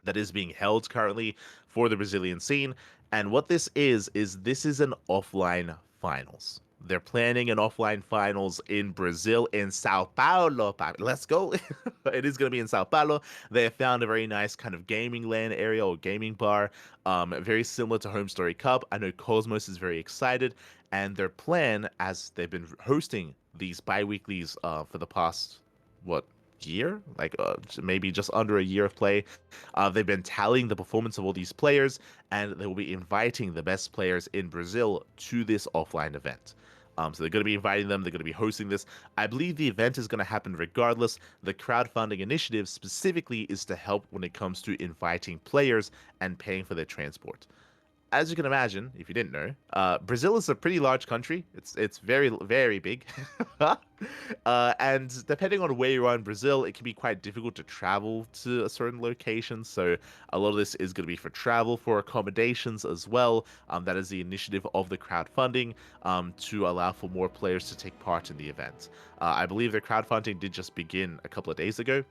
A: that is being held currently for the Brazilian scene. And what this is this is an offline finals. They're planning an offline finals in Brazil, in Sao Paulo. Let's go. It is going to be in Sao Paulo. They have found a very nice kind of gaming LAN area or gaming bar, very similar to Home Story Cup. I know Cosmos is very excited, and their plan, as they've been hosting these bi-weeklies for the past, year, like maybe just under a year of play. They've been tallying the performance of all these players, and they will be inviting the best players in Brazil to this offline event. So they're going to be inviting them. They're going to be hosting this. I believe the event is going to happen regardless. The crowdfunding initiative specifically is to help when it comes to inviting players and paying for their transport. As you can imagine, if you didn't know, Brazil is a pretty large country. It's very, very big. And depending on where you are in Brazil, it can be quite difficult to travel to a certain location. So a lot of this is going to be for travel, for accommodations as well. That is the initiative of the crowdfunding, to allow for more players to take part in the event. I believe the crowdfunding did just begin a couple of days ago.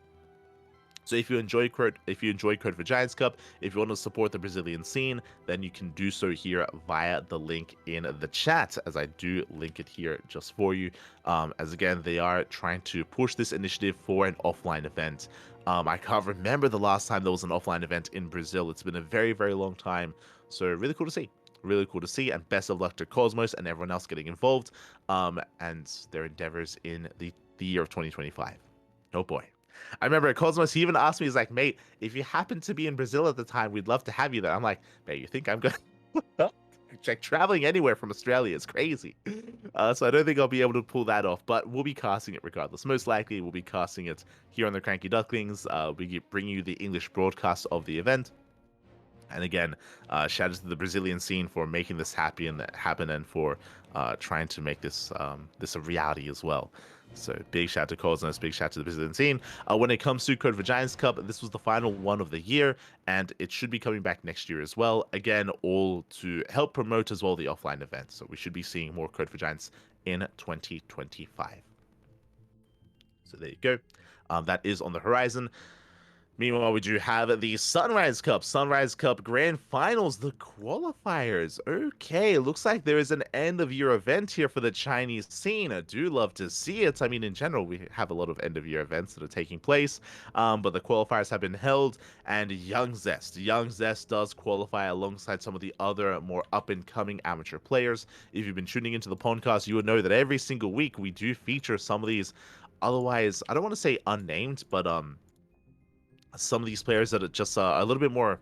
A: So if you enjoy Code for Giants Cup, if you want to support the Brazilian scene, then you can do so here via the link in the chat, as I do link it here just for you. As again, they are trying to push this initiative for an offline event. I can't remember the last time there was an offline event in Brazil. It's been a very, very long time. So really cool to see. Really cool to see, and best of luck to Cosmos and everyone else getting involved, and their endeavors in the year of 2025. Oh boy. I remember Cosmos, he even asked me, he's like, mate, if you happen to be in Brazil at the time, we'd love to have you there. I'm like, mate, you think I'm going to... Like, traveling anywhere from Australia is crazy. So I don't think I'll be able to pull that off, but we'll be casting it regardless. Most likely, we'll be casting it here on the CranKy Ducklings. We bring you the English broadcast of the event. And again, shout out to the Brazilian scene for making this happen and for trying to make this this a reality as well. So big shout out to Cosmos, big shout out to the Brazilian scene. When it comes to Code for Giants Cup, this was the final one of the year, and it should be coming back next year as well. Again, all to help promote as well the offline events. So we should be seeing more Code for Giants in 2025. So there you go. That is on the horizon. Meanwhile, we do have the Sunrise Cup Grand Finals, the qualifiers. Okay, looks like there is an end-of-year event here for the Chinese scene. I do love to see it. I mean, in general, we have a lot of end-of-year events that are taking place, but the qualifiers have been held, and Young Zest does qualify alongside some of the other more up-and-coming amateur players. If you've been tuning into the podcast, you would know that every single week we do feature some of these, otherwise, I don't want to say unnamed, but some of these players that are just a little bit more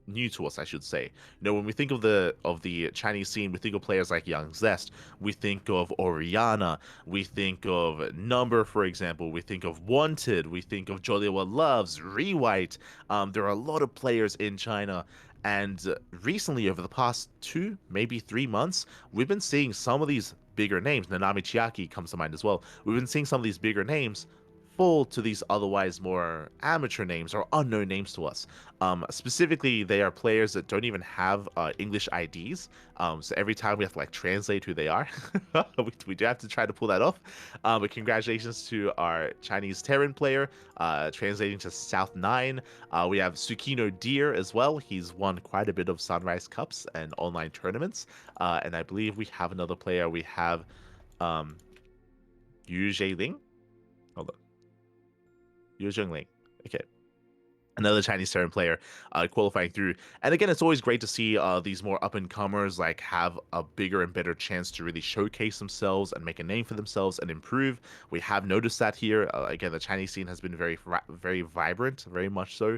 A: new to us, I should say. You know, when we think of the Chinese scene, we think of players like Young Zest, we think of Oriana, we think of Number, for example, we think of Wanted, we think of Joliwa Loves, Rewhite. There are a lot of players in China, and recently, over the past 2, maybe 3 months, we've been seeing some of these bigger names. Nanami Chiaki comes to mind as well. We've been seeing some of these bigger names fall to these otherwise more amateur names or unknown names to us. Specifically, they are players that don't even have English IDs. So every time we have to like translate who they are, we do have to try to pull that off. But congratulations to our Chinese Terran player, translating to South 9. We have Tsukino Deer as well. He's won quite a bit of Sunrise Cups and online tournaments. And I believe we have another player. We have um, Yu Ling. Hold on. Yu Ling. Okay. Another Chinese Terran player qualifying through. And again, it's always great to see these more up-and-comers like have a bigger and better chance to really showcase themselves and make a name for themselves and improve. We have noticed that here. Again, the Chinese scene has been very vibrant, very much so,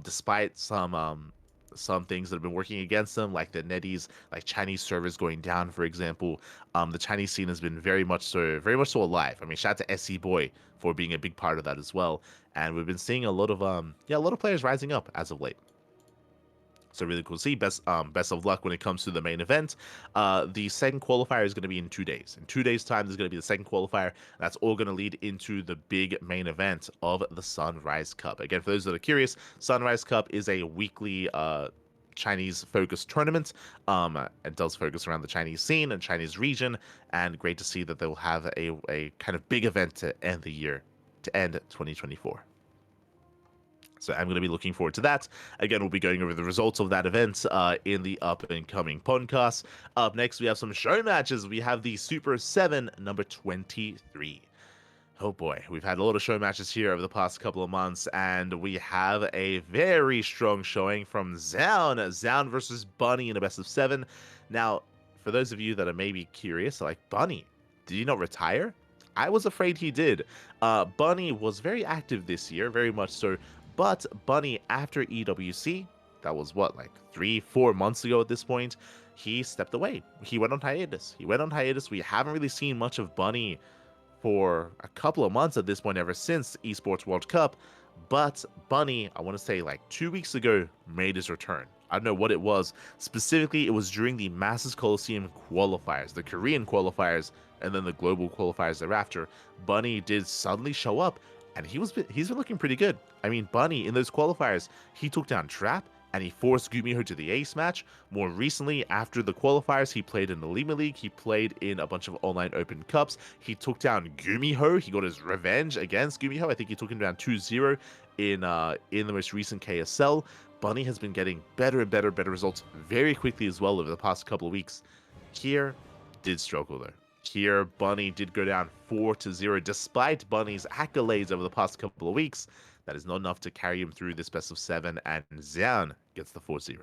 A: despite some things that have been working against them, like the NetEase, like Chinese servers going down, for example. The Chinese scene has been very much so alive. I mean, shout out to SC Boy for being a big part of that as well. And we've been seeing a lot of a lot of players rising up as of late. So really cool to see. Best of luck when it comes to the main event. The second qualifier is going to be in 2 days. In 2 days' time, there's going to be the second qualifier. That's all going to lead into the big main event of the Sunrise Cup. Again, for those that are curious, Sunrise Cup is a weekly Chinese focused tournament. It does focus around the Chinese scene and Chinese region, and great to see that they'll have a kind of big event to end the year, to end 2024. So I'm going to be looking forward to that. Again, we'll be going over the results of that event in the up and coming podcast. Up next, we have some show matches. We have the Super 7 number 23. Oh boy, we've had a lot of show matches here over the past couple of months, and we have a very strong showing from Zoun. Zoun versus Bunny in a best of 7. Now, for those of you that are maybe curious, like, Bunny, did he not retire? I was afraid he did. Bunny was very active this year, very much so. But Bunny, after EWC, that was what, like 3-4 months ago at this point, he stepped away. He went on hiatus. We haven't really seen much of Bunny for a couple of months at this point, ever since the Esports World Cup. But Bunny, I want to say like 2 weeks ago, made his return. I don't know what it was. Specifically, it was during the Masters Coliseum qualifiers, the Korean qualifiers, and then the global qualifiers thereafter. Bunny did suddenly show up, and he's been looking pretty good. I mean, Bunny, in those qualifiers, he took down Trap, and he forced Gumiho to the ace match. More recently, after the qualifiers, he played in the Lima League. He played in a bunch of online open cups. He took down Gumiho. He got his revenge against Gumiho. I think he took him down 2-0 in the most recent KSL. Bunny has been getting better and better results very quickly as well over the past couple of weeks. Here did struggle though. Here, Bunny did go down 4-0. Despite Bunny's accolades over the past couple of weeks, that is not enough to carry him through this best of 7, and Zoun gets the 4-0.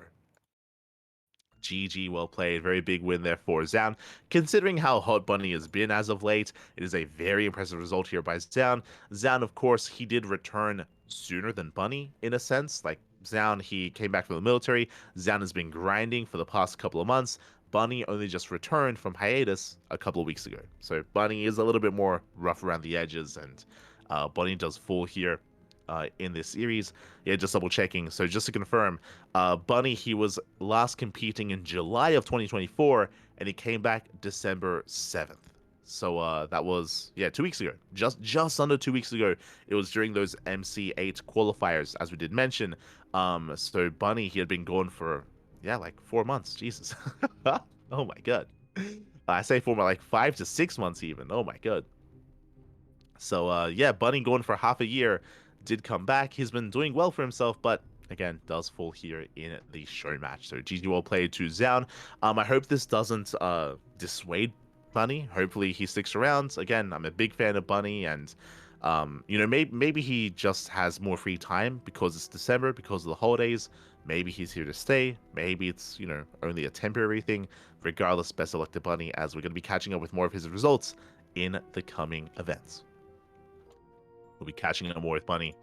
A: GG, well played. Very big win there for Zoun. Considering how hot Bunny has been as of late, it is a very impressive result here by Zoun. Zoun, of course, he did return sooner than Bunny, in a sense. Like, Zoun, he came back from the military. Zoun has been grinding for the past couple of months. Bunny only just returned from hiatus a couple of weeks ago. So Bunny is a little bit more rough around the edges, and Bunny does fall here in this series. Yeah, just double checking. So just to confirm, Bunny, he was last competing in July of 2024, and he came back December 7th. So that was, yeah, 2 weeks ago. Just under 2 weeks ago. It was during those MC8 qualifiers, as we did mention. So Bunny, he had been gone for, yeah, like 4 months. Jesus. Oh my god. I say 4 months, like 5 to 6 months even. Oh my god. So yeah, Bunny going for half a year, did come back. He's been doing well for himself, but again, does fall here in the show match. So GG well played to Zoun. I hope this doesn't dissuade Bunny. Hopefully he sticks around. Again, I'm a big fan of Bunny, and you know, maybe he just has more free time because it's December, because of the holidays. Maybe he's here to stay. Maybe it's, you know, only a temporary thing. Regardless, best of luck to Bunny, as we're going to be catching up with more of his results in the coming events. We'll be catching up more with Bunny.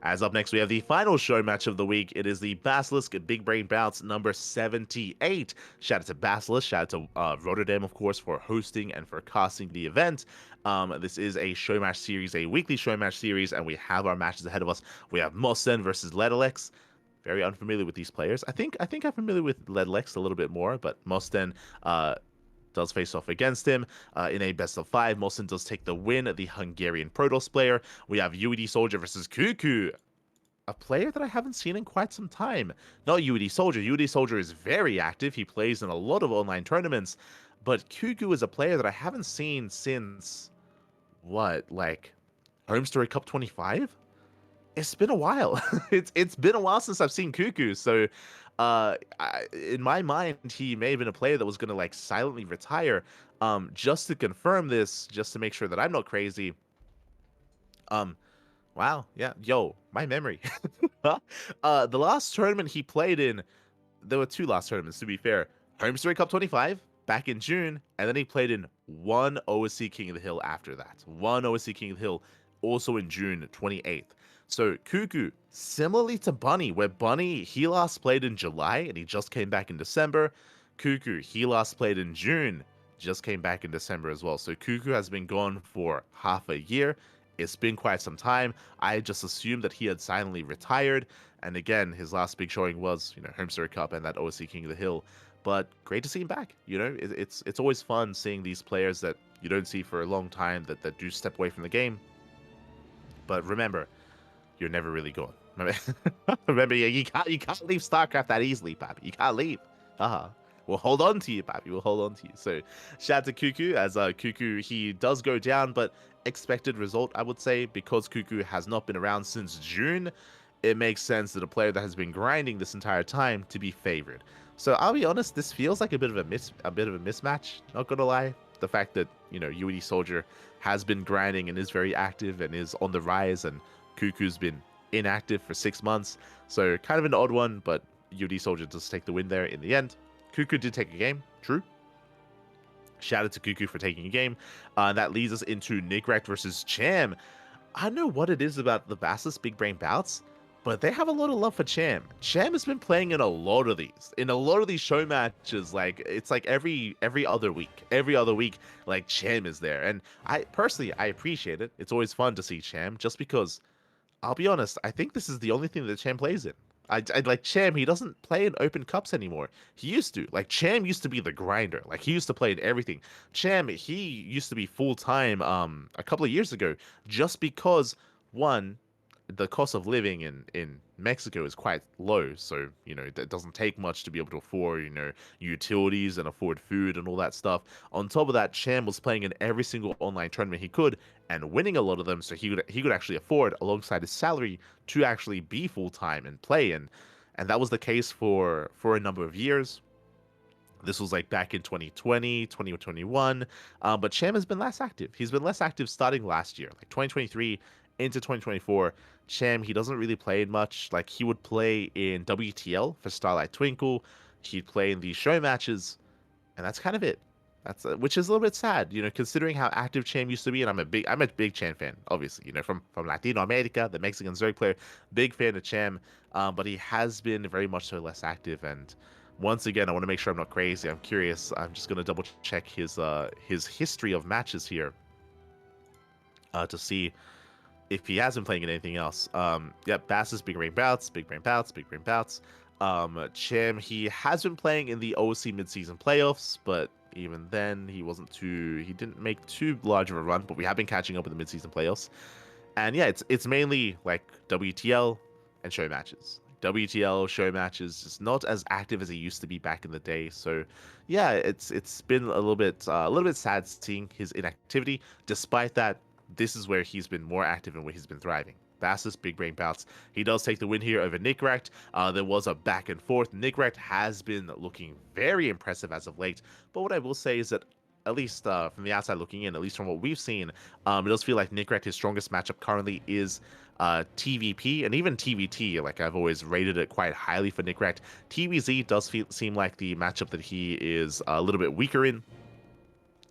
A: As up next, we have the final show match of the week. It is the Basilisk Big Brain Bounce number 78. Shout out to Basilisk. Shout out to Rotterdam, of course, for hosting and for casting the event. This is a show match series, a weekly show match series, and we have our matches ahead of us. We have Mossen versus Ledalex. Very unfamiliar with these players. I think I'm familiar with Ledalex a little bit more, but Mosten does face off against him in a best of five. Mosin does take the win, the Hungarian Protoss player. We have UED Soldier versus Cuckoo, a player that I haven't seen in quite some time. Not UED Soldier. UED Soldier is very active. He plays in a lot of online tournaments. But Cuckoo is a player that I haven't seen since, what, like Home Story Cup 25? It's been a while. It's been a while since I've seen Cuckoo. So, in my mind, he may have been a player that was gonna like silently retire. Just to confirm this, just to make sure that I'm not crazy. Um, wow, yeah, yo, my memory. The last tournament he played in, there were two last tournaments to be fair. Home Story Cup 25 back in June, and then he played in one OSC King of the Hill after that. One OSC King of the Hill, also in June 28th. So Cuckoo, similarly to Bunny, where Bunny he last played in July and he just came back in December. Cuckoo he last played in June, just came back in December as well. So Cuckoo has been gone for half a year. It's been quite some time. I just assumed that he had silently retired. And again, his last big showing was, Home Story Cup and that OSC King of the Hill. But great to see him back. It's always fun seeing these players that you don't see for a long time that do step away from the game. But remember, you're never really gone. Remember, you can't leave StarCraft that easily, Pappy. You can't leave. We'll hold on to you, Pappy. We'll hold on to you. So shout out to Cuckoo, as Cuckoo, he does go down, but expected result, I would say, because Cuckoo has not been around since June. It makes sense that a player that has been grinding this entire time to be favored. So I'll be honest, this feels like a bit of a mismatch. Not gonna lie, the fact that UED Soldier has been grinding and is very active and is on the rise, and Cuckoo's been inactive for 6 months. So kind of an odd one, but UED Soldier does take the win there in the end. Cuckoo did take a game, true. Shout out to Cuckoo for taking a game. And that leads us into Nickrecht versus Cham. I don't know what it is about the Bassus Big Brain Bouts, but they have a lot of love for Cham. Cham has been playing in a lot of these show matches. Like it's like every other week. Every other week, like Cham is there. And I personally appreciate it. It's always fun to see Cham, just because I'll be honest, I think this is the only thing that Cham plays in. I like Cham, he doesn't play in open cups anymore. He used to. Like Cham used to be the grinder. Like he used to play in everything. Cham, he used to be full time a couple of years ago, just because one, the cost of living in Mexico is quite low, so it doesn't take much to be able to afford utilities and afford food and all that stuff. On top of that, Cham was playing in every single online tournament he could and winning a lot of them, so he could actually afford, alongside his salary, to actually be full time and play. And that was the case for a number of years. This was like back in 2020, 2021. But Cham has been less active. He's been less active starting last year, like 2023 into 2024. Cham, he doesn't really play much. Like he would play in WTL for Starlight Twinkle. He'd play in these show matches, and that's kind of it. That's which is a little bit sad, considering how active Cham used to be. And I'm a big Cham fan, obviously, from Latino America, the Mexican Zerg player, big fan of Cham. But he has been very much so less active. And once again, I want to make sure I'm not crazy. I'm curious. I'm just gonna double check his history of matches here to see if he has been playing in anything else. Bassus, Big Brain Bouts, Big Brain Bouts, Big Brain Bouts. Cham, he has been playing in the OC midseason playoffs, but even then he didn't make too large of a run, but we have been catching up with the midseason playoffs. And yeah, it's mainly like WTL and show matches. WTL show matches, just not as active as he used to be back in the day. So yeah, it's been a little bit sad seeing his inactivity. Despite that, this is where he's been more active and where he's been thriving. Bassus, Big Brain Bouts. He does take the win here over Nickrecht. There was a back and forth. Nickrecht has been looking very impressive as of late. But what I will say is that, at least from the outside looking in, at least from what we've seen, it does feel like Nickrecht, his strongest matchup currently is TVP and even TVT. Like I've always rated it quite highly for Nickrecht. TVZ does seem like the matchup that he is a little bit weaker in.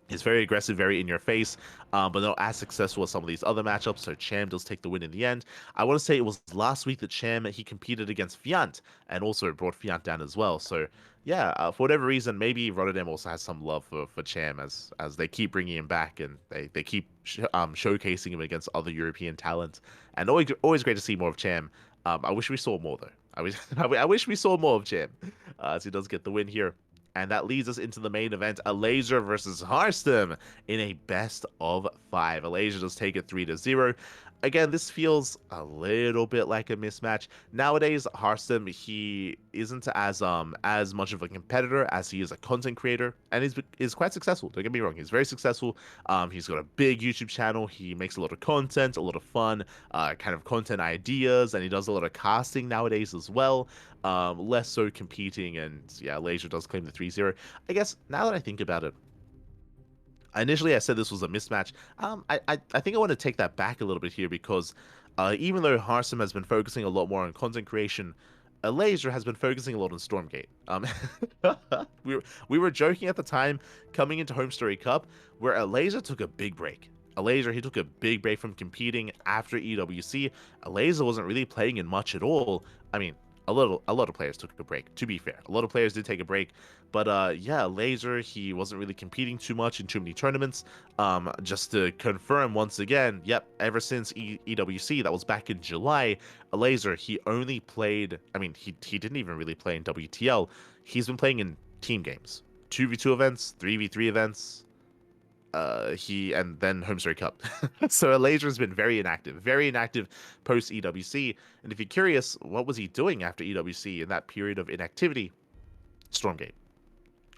A: He's very aggressive, very in your face, but not as successful as some of these other matchups. So Cham does take the win in the end. I want to say it was last week that Cham, he competed against Fiant and also brought Fiant down as well. So yeah, for whatever reason, maybe Rotterdam also has some love for Cham as they keep bringing him back and they keep showcasing him against other European talent. And always great to see more of Cham. I wish we saw more though. I wish we saw more of Cham, as he does get the win here. And that leads us into the main event, Alasia versus Hearthstone in a best of 5. Alasia does take it 3-0. Again, this feels a little bit like a mismatch. Nowadays, Hearthstone, he isn't as much of a competitor as he is a content creator, and is quite successful. Don't get me wrong, he's very successful. He's got a big YouTube channel. He makes a lot of content, a lot of fun, kind of content ideas, and he does a lot of casting nowadays as well. Less so competing, and yeah, Laser does claim the 3-0. I guess now that I think about it, initially I said this was a mismatch. I think I want to take that back a little bit here because even though Hearthstone has been focusing a lot more on content creation, Laser has been focusing a lot on Stormgate. We were joking at the time coming into Home Story Cup where Laser took a big break. Alaser, he took a big break from competing after EWC. Alaser wasn't really playing in much at all. I mean, a lot of players took a break, to be fair. A lot of players did take a break, but yeah, Laser, he wasn't really competing too much in too many tournaments. Just to confirm once again, yep, ever since EWC, that was back in July, Laser, he only played, I mean, he didn't even really play in WTL. He's been playing in team games, 2v2 events, 3v3 events, he and then Home Story Cup. So Laser has been very inactive post EWC. And if you're curious, what was he doing after EWC in that period of inactivity? Stormgate.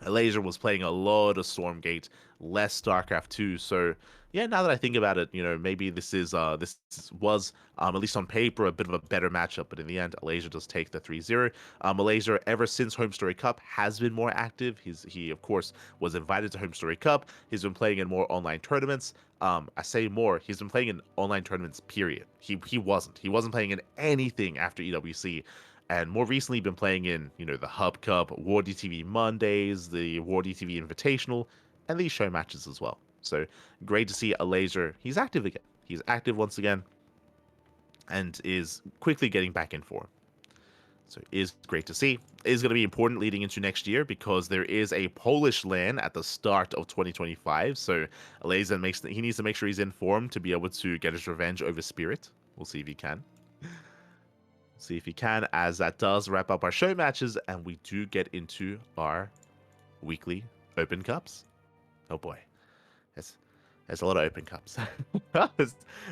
A: Laser was playing a lot of Stormgate, less StarCraft 2. So yeah, now that I think about it, maybe this was at least on paper a bit of a better matchup, but in the end, Laser does take the 3-0. Laser, ever since Home Story Cup, has been more active. He of course was invited to Home Story Cup. He's been playing in more online tournaments. I say more, he's been playing in online tournaments, period. He wasn't playing in anything after EWC. And more recently been playing in, the Hub Cup, War DTV Mondays, the War DTV Invitational, and these show matches as well. So great to see Laser. He's active again. He's active once again, and is quickly getting back in form. So it is great to see. It is going to be important leading into next year because there is a Polish LAN at the start of 2025. So Laser he needs to make sure he's in form to be able to get his revenge over Spirit. We'll see if he can. See if he can, as that does wrap up our show matches, and we do get into our weekly Open Cups. Oh boy, there's a lot of Open Cups.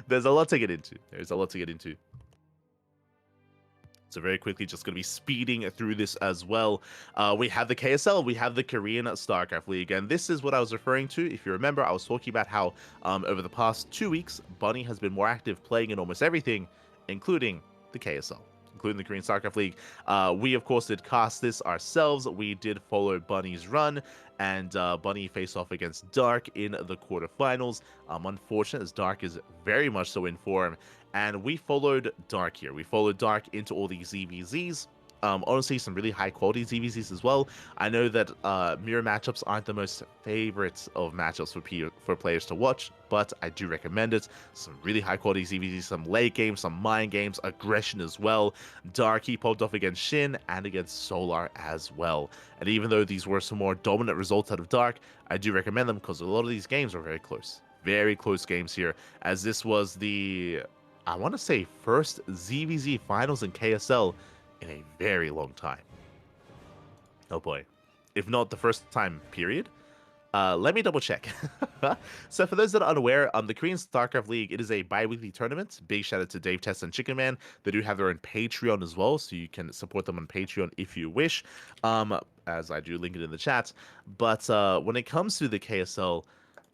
A: there's a lot to get into. So very quickly, just going to be speeding through this as well. We have the KSL, we have the Korean StarCraft League, and this is what I was referring to. If you remember, I was talking about how over the past 2 weeks, Bunny has been more active playing in almost everything, including the KSL. Including the Korean StarCraft League. We, of course, did cast this ourselves. We did follow Bunny's run, and Bunny faced off against Dark in the quarterfinals. Unfortunate, as Dark is very much so in form, and we followed Dark here. We followed Dark into all these ZVZs. Honestly, some really high quality ZVZs as well. I know that mirror matchups aren't the most favorites of matchups for players to watch, but I do recommend it. Some really high quality ZVZs, some late games, some mind games, aggression as well. Dark, he popped off against Shin and against Solar as well. And even though these were some more dominant results out of Dark, I do recommend them because a lot of these games are very close. Very close games here, as this was the, I want to say, first ZVZ finals in KSL in a very long time. Oh boy. If not the first time, period. Let me double check. So for those that are unaware, the Korean StarCraft League, it is a bi-weekly tournament. Big shout out to Dave Test and Chicken Man. They do have their own Patreon as well, so you can support them on Patreon if you wish, as I do link it in the chat. But when it comes to the KSL,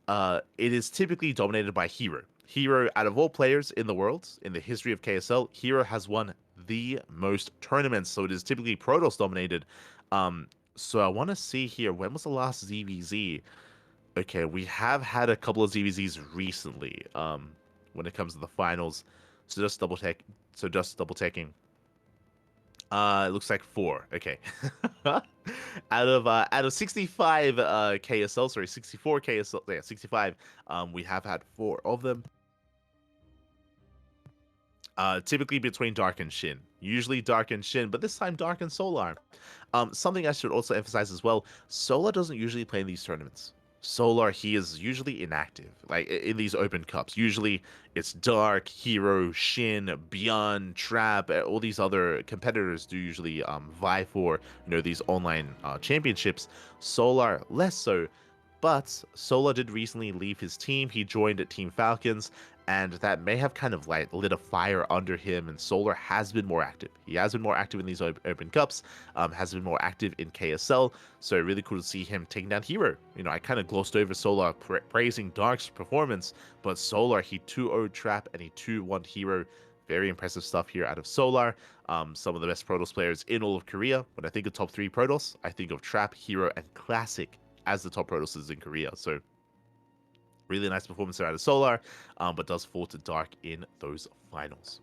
A: it is typically dominated by Hero. Hero, out of all players in the world, in the history of KSL, Hero has won the most tournaments, so it is typically Protoss dominated. So I want to see here, when was the last ZVZ? Okay, we have had a couple of ZVZs recently, when it comes to the finals. So just double checking. It looks like 4. Okay. out of 65 KSL, sorry, 64 KSL, yeah, 65. We have had 4 of them. Typically between Dark and Shin. Usually Dark and Shin, but this time Dark and Solar. Something I should also emphasize as well, Solar doesn't usually play in these tournaments. Solar, he is usually inactive, like in these open cups. Usually it's Dark, Hero, Shin, Beyond, Trap, all these other competitors do usually vie for, these online championships. Solar, less so. But Solar did recently leave his team. He joined Team Falcons, and that may have kind of like lit a fire under him. And Solar has been more active. He has been more active in these open cups, has been more active in KSL. So really cool to see him taking down Hero. I kind of glossed over Solar praising Dark's performance, but Solar, he 2-0 Trap and he 2-1 Hero. Very impressive stuff here out of Solar. Some of the best Protoss players in all of Korea. When I think of top 3 Protoss, I think of Trap, Hero, and Classic as the top Protoss in Korea. So really nice performance there out of Solar, but does fall to Dark in those finals.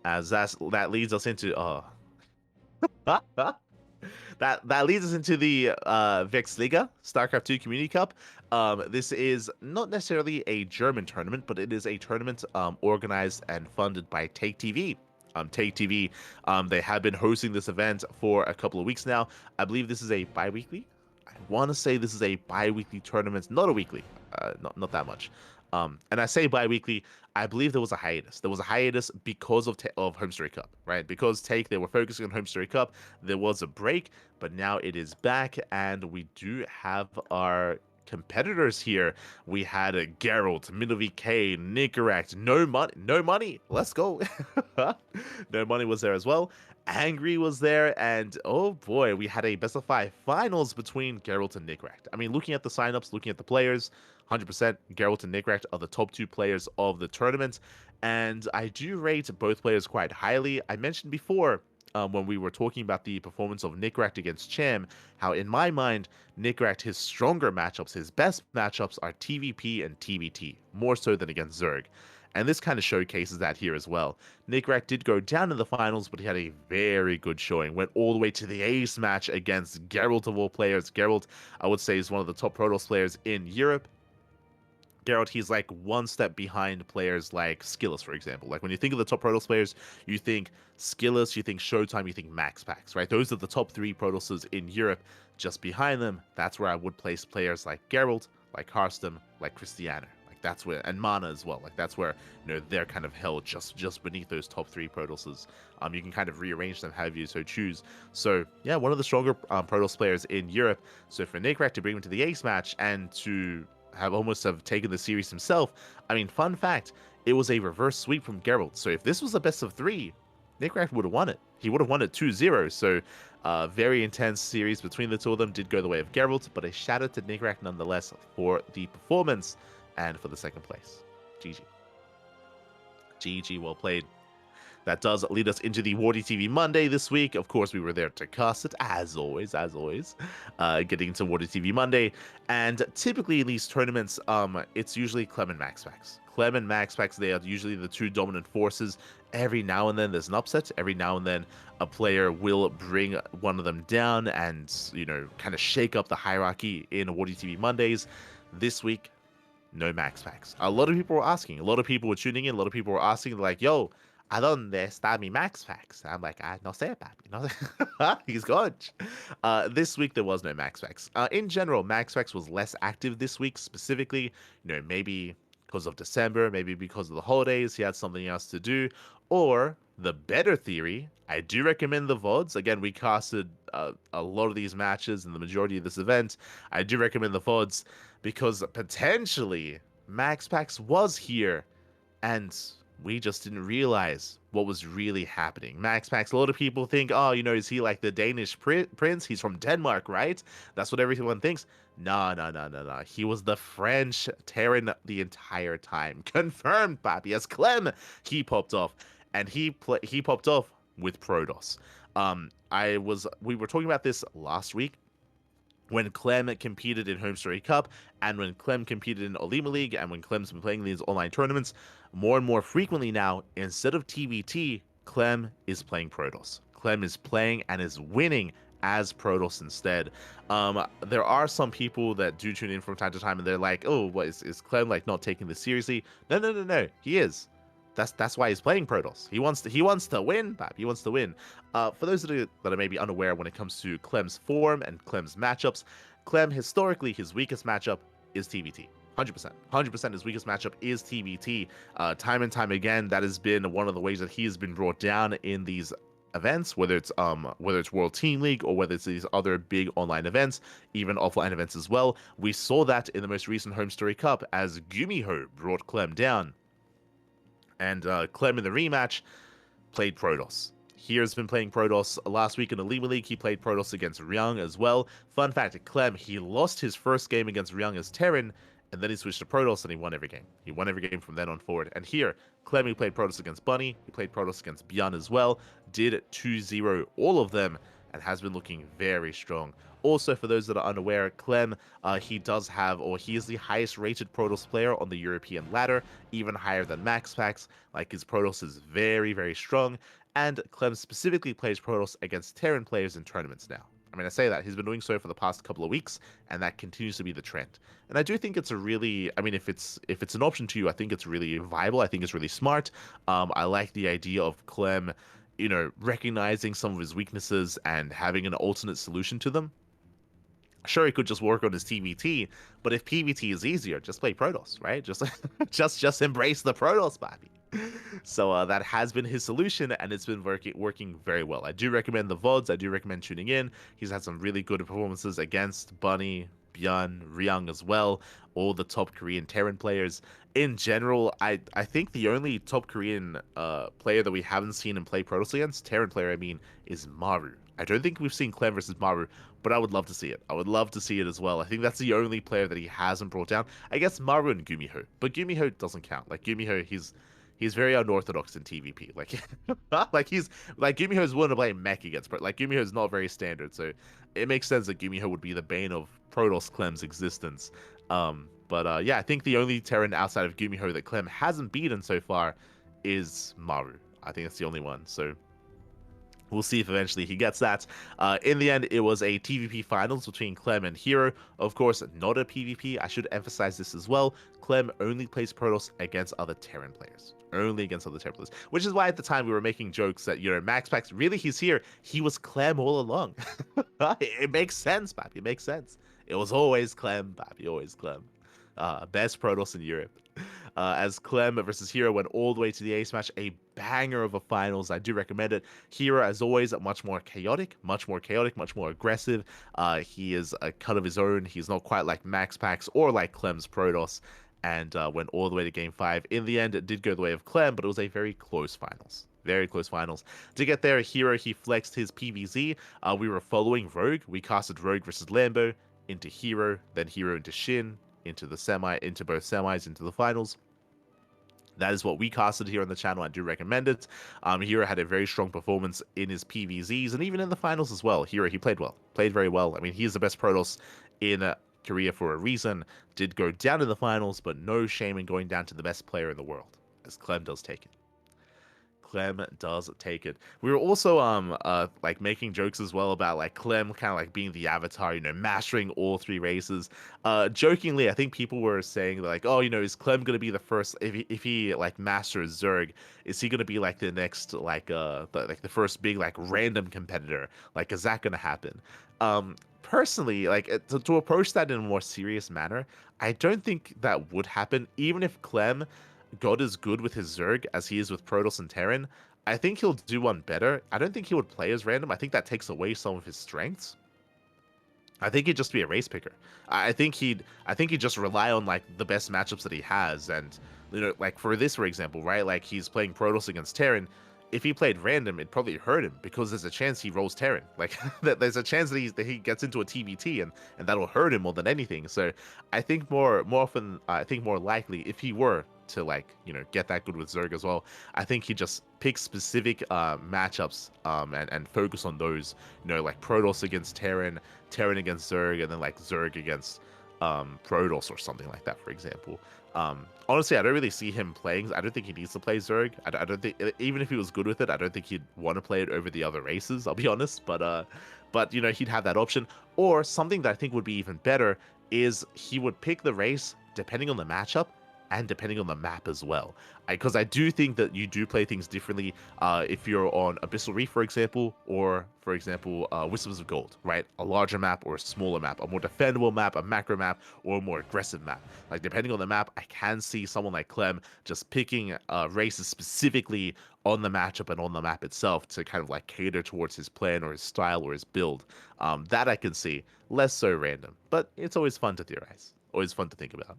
A: As that leads us into that leads us into the Vexliga StarCraft 2 Community Cup. This is not necessarily a German tournament, but it is a tournament organized and funded by Take TV. Take TV, they have been hosting this event for a couple of weeks now. I believe this is a bi-weekly. I want to say this is a bi-weekly tournament, not a weekly, not that much. And I say bi-weekly, I believe there was a hiatus. There was a hiatus because of Home Story Cup, right? Because they were focusing on Home Story Cup, there was a break, but now it is back, and we do have our competitors here. We had a Geralt, Middle VK, Nicorect, no money, let's go. No money was there as well. Angry was there, and oh boy, we had a best of 5 finals between Geralt and Nicorect. I mean, looking at the signups, looking at the players, 100% Geralt and Nicorect are the top 2 players of the tournament, and I do rate both players quite highly. I mentioned before, when we were talking about the performance of Nicorect against Cham, how in my mind, Nicorect, his stronger matchups, his best matchups are TVP and TVT, more so than against Zerg. And this kind of showcases that here as well. Nicorect did go down in the finals, but he had a very good showing. Went all the way to the ace match against Geralt of all players. Geralt, I would say, is one of the top Protoss players in Europe. Geralt, he's like one step behind players like Skillus, for example. Like when you think of the top Protoss players, you think Skillus, you think Showtime, you think MaxPax, right? Those are the top 3 Protosses in Europe. Just behind them, that's where I would place players like Geralt, like Hearthstone, like Christiana. Like that's where, and Mana as well. Like that's where they're kind of held just beneath those top 3 Protosses. You can kind of rearrange them however you so choose. So yeah, one of the stronger Protoss players in Europe. So for Nicorect to bring him to the ace match and to have taken the series himself. I mean, fun fact, it was a reverse sweep from Geralt. So if this was a best of 3, Nicorect would have won it. He would have won it 2-0. So very intense series between the two of them. Did go the way of Geralt, but a shout out to Nicorect nonetheless for the performance and for the second place. GG. GG, well played. That does lead us into the Wardy TV Monday this week. Of course, we were there to cast it, as always, getting into Wardy TV Monday. And typically in these tournaments, it's usually Clem and MaxPax. Clem and MaxPax, they are usually the 2 dominant forces. Every now and then there's an upset. Every now and then a player will bring one of them down and, kind of shake up the hierarchy in Wardy TV Mondays. This week, no MaxPax. A lot of people were asking. A lot of people were tuning in. A lot of people were asking, like, yo, ¿a dónde está mi MaxPax? I'm like, no sé, papi. No sé. He's gone. This week, there was no MaxPax. In general, MaxPax was less active this week, specifically, maybe because of December, maybe because of the holidays, he had something else to do. Or, the better theory, I do recommend the VODs. Again, we casted a lot of these matches and the majority of this event. I do recommend the VODs because potentially MaxPax was here and we just didn't realize what was really happening. MaxPax, a lot of people think, oh, is he like the Danish prince? He's from Denmark, right? That's what everyone thinks. No. He was the French Terran the entire time. Confirmed, papi. As Clem, he popped off. And he popped off with Protoss. We were talking about this last week, when Clem competed in Home Story Cup, and when Clem competed in Olima League, and when Clem's been playing these online tournaments, more and more frequently now, instead of TVT, Clem is playing Protoss. Clem is playing and is winning as Protoss instead. There are some people that do tune in from time to time, and they're like, oh, what is Clem like not taking this seriously? No, he is. That's why he's playing Protoss. He wants to win, Bab. He wants to win. For those that are maybe unaware when it comes to Clem's form and Clem's matchups, Clem, historically, his weakest matchup is TBT. 100%. 100% his weakest matchup is TBT. Time and time again, that has been one of the ways that he has been brought down in these events, whether it's World Team League or whether it's these other big online events, even offline events as well. We saw that in the most recent Home Story Cup as Gumiho brought Clem down. And Clem in the rematch played Protoss. Here's been playing Protoss last week in the Lima League. He played Protoss against Ryung as well. Fun fact, Clem, he lost his first game against Ryung as Terran, and then he switched to Protoss and he won every game. He won every game from then on forward. And here, Clem, he played Protoss against Bunny. He played Protoss against Bjorn as well. Did 2-0 all of them and has been looking very strong. Also, for those that are unaware, Clem, he is the highest rated Protoss player on the European ladder, even higher than MaxPax. Like, his Protoss is very, very strong. And Clem specifically plays Protoss against Terran players in tournaments now. I mean, I say that. He's been doing so for the past couple of weeks, and that continues to be the trend. And I do think it's a really, I mean, if it's an option to you, I think it's really viable. I think it's really smart. I like the idea of Clem, recognizing some of his weaknesses and having an alternate solution to them. Sure, he could just work on his TBT, but if PBT is easier, just play Protoss, right? Just embrace the Protoss, baby. So that has been his solution, and it's been working very well. I do recommend the VODs. I do recommend tuning in. He's had some really good performances against Bunny, Bjorn, Ryung as well, all the top Korean Terran players. In general, I think the only top Korean player that we haven't seen him play Protoss against, Terran player I mean, is Maru. I don't think we've seen Clem versus Maru, but I would love to see it. I would love to see it as well. I think that's the only player that he hasn't brought down. I guess Maru and Gumiho, but Gumiho doesn't count. Like, Gumiho, he's very unorthodox in TVP. Gumiho is willing to play mech against, but like Gumiho is not very standard, so it makes sense that Gumiho would be the bane of Protoss Clem's existence. Yeah, I think the only Terran outside of Gumiho that Clem hasn't beaten so far is Maru. I think that's the only one. So we'll see if eventually he gets that. In the end, it was a TVP finals between Clem and Hero. Of course, not a PvP. I should emphasize this as well. Clem only plays Protoss against other Terran players. Only against other Terran players. Which is why at the time we were making jokes that, MaxPax, really, he's here. He was Clem all along. It makes sense, Pappy. It makes sense. It was always Clem, Pappy. Always Clem. Best Protoss in Europe. As Clem versus Hero went all the way to the ace match, a banger of a finals. I do recommend it. Hero, as always, much more chaotic, much more aggressive. He is a cut of his own. He's not quite like MaxPax or like Clem's Protoss, and went all the way to game 5. In the end, it did go the way of Clem, but it was a very close finals. Very close finals. To get there, Hero, he flexed his PvZ. We were following Rogue. We casted Rogue versus Lambo into Hero, then Hero into Shin, into both semis, into the finals. That is what we casted here on the channel. I do recommend it. Hero had a very strong performance in his PvZs and even in the finals as well. Hero, he played well, played very well. I mean, he is the best Protoss in Korea for a reason. Did go down in the finals, but no shame in going down to the best player in the world, as Clem does take it. Clem does take it. We were also making jokes as well about like Clem kind of like being the avatar, mastering all 3 races. Jokingly, I think people were saying like, oh, is Clem gonna be the first if he like masters Zerg? Is he gonna be like the next the first big like random competitor? Like, is that gonna happen? Personally, like to approach that in a more serious manner, I don't think that would happen. Even if Clem got as good with his Zerg as he is with Protoss and Terran, I think he'll do one better. I don't think he would play as random. I think that takes away some of his strengths. I think he'd just be a race picker. I think he'd just rely on like the best matchups that he has, and like for this, for example, right? Like he's playing Protoss against Terran. If he played random, it'd probably hurt him because there's a chance he rolls Terran. Like there's a chance that he gets into a TBT and that'll hurt him more than anything. So I think more likely if he were to like get that good with Zerg as well, I think he just pick specific matchups and focus on those. Like Protoss against Terran, Terran against Zerg, and then like Zerg against Protoss or something like that, for example. Honestly, I don't really see him playing. I don't think he needs to play Zerg. I don't think, even if he was good with it, I don't think he'd want to play it over the other races, I'll be honest. But he'd have that option. Or something that I think would be even better is he would pick the race depending on the matchup and depending on the map as well. Because I do think that you do play things differently if you're on Abyssal Reef, for example, or, for example, Whispers of Gold, right? A larger map or a smaller map, a more defendable map, a macro map, or a more aggressive map. Like, depending on the map, I can see someone like Clem just picking races specifically on the matchup and on the map itself to kind of like cater towards his plan or his style or his build. That I can see. Less so random, but it's always fun to theorize. Always fun to think about.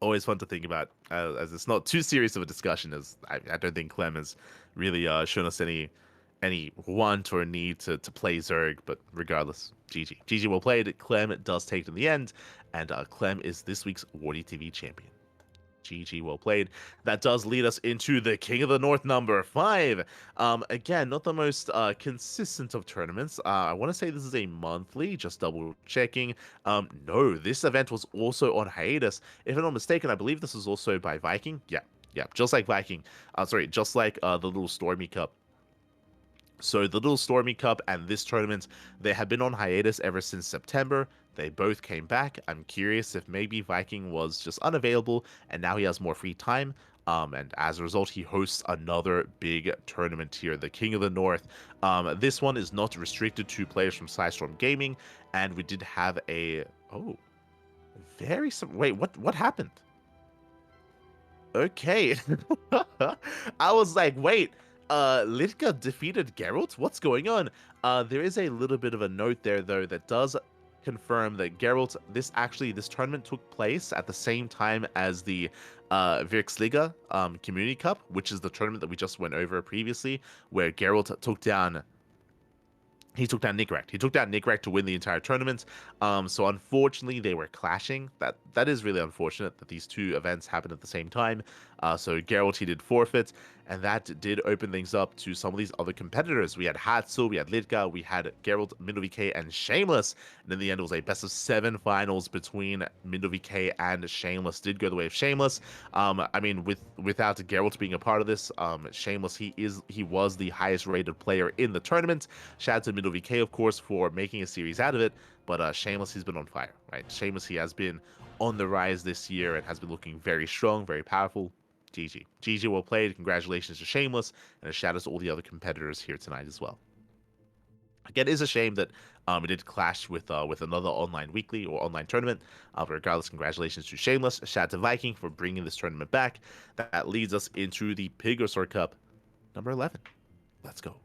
A: Always fun to think about, as it's not too serious of a discussion. As I don't think Clem has really shown us any want or need to play Zerg, but regardless, GG well played. Clem does take it in the end, and Clem is this week's Wardy TV champion. GG, well played. That does lead us into the King of the North number 5. Again, not the most consistent of tournaments. I want to say this is a monthly, just double checking. No, this event was also on hiatus. If I'm not mistaken, I believe this was also by Viking. Yeah, just like Viking. Sorry, just like the little Stormy Cup. So the Little Stormy Cup and this tournament, they have been on hiatus ever since September. They both came back. I'm curious if maybe Viking was just unavailable and now he has more free time. And as a result, he hosts another big tournament here, the King of the North. This one is not restricted to players from Psystorm Gaming, and we did have a wait, what happened? Okay. I was like, wait, Litka defeated Geralt? What's going on? There is a little bit of a note there, though, that does confirm that Geralt, this tournament took place at the same time as the Virksliga Community Cup, which is the tournament that we just went over previously, where Geralt took down Nickrecht. He took down Nickrecht to win the entire tournament. So unfortunately, they were clashing. That is really unfortunate that these two events happened at the same time. So Geralt, he did forfeit, and that did open things up to some of these other competitors. We had Hatsu, we had Litka, we had Geralt, Mindovk, and Shameless. And in the end, it was a best of 7 finals between Mindovk and Shameless. Did go the way of Shameless. I mean, without Geralt being a part of this, Shameless, he was the highest rated player in the tournament. Shout out to Mindovk, of course, for making a series out of it. But Shameless, he's been on fire, right? Shameless, he has been on the rise this year and has been looking very strong, very powerful. GG, well played. Congratulations to Shameless, and a shout out to all the other competitors here tonight as well. Again, it is a shame that it did clash with another online weekly or online tournament. But regardless, congratulations to Shameless. A shout out to Viking for bringing this tournament back. That leads us into the Pigosor Cup number 11. Let's go.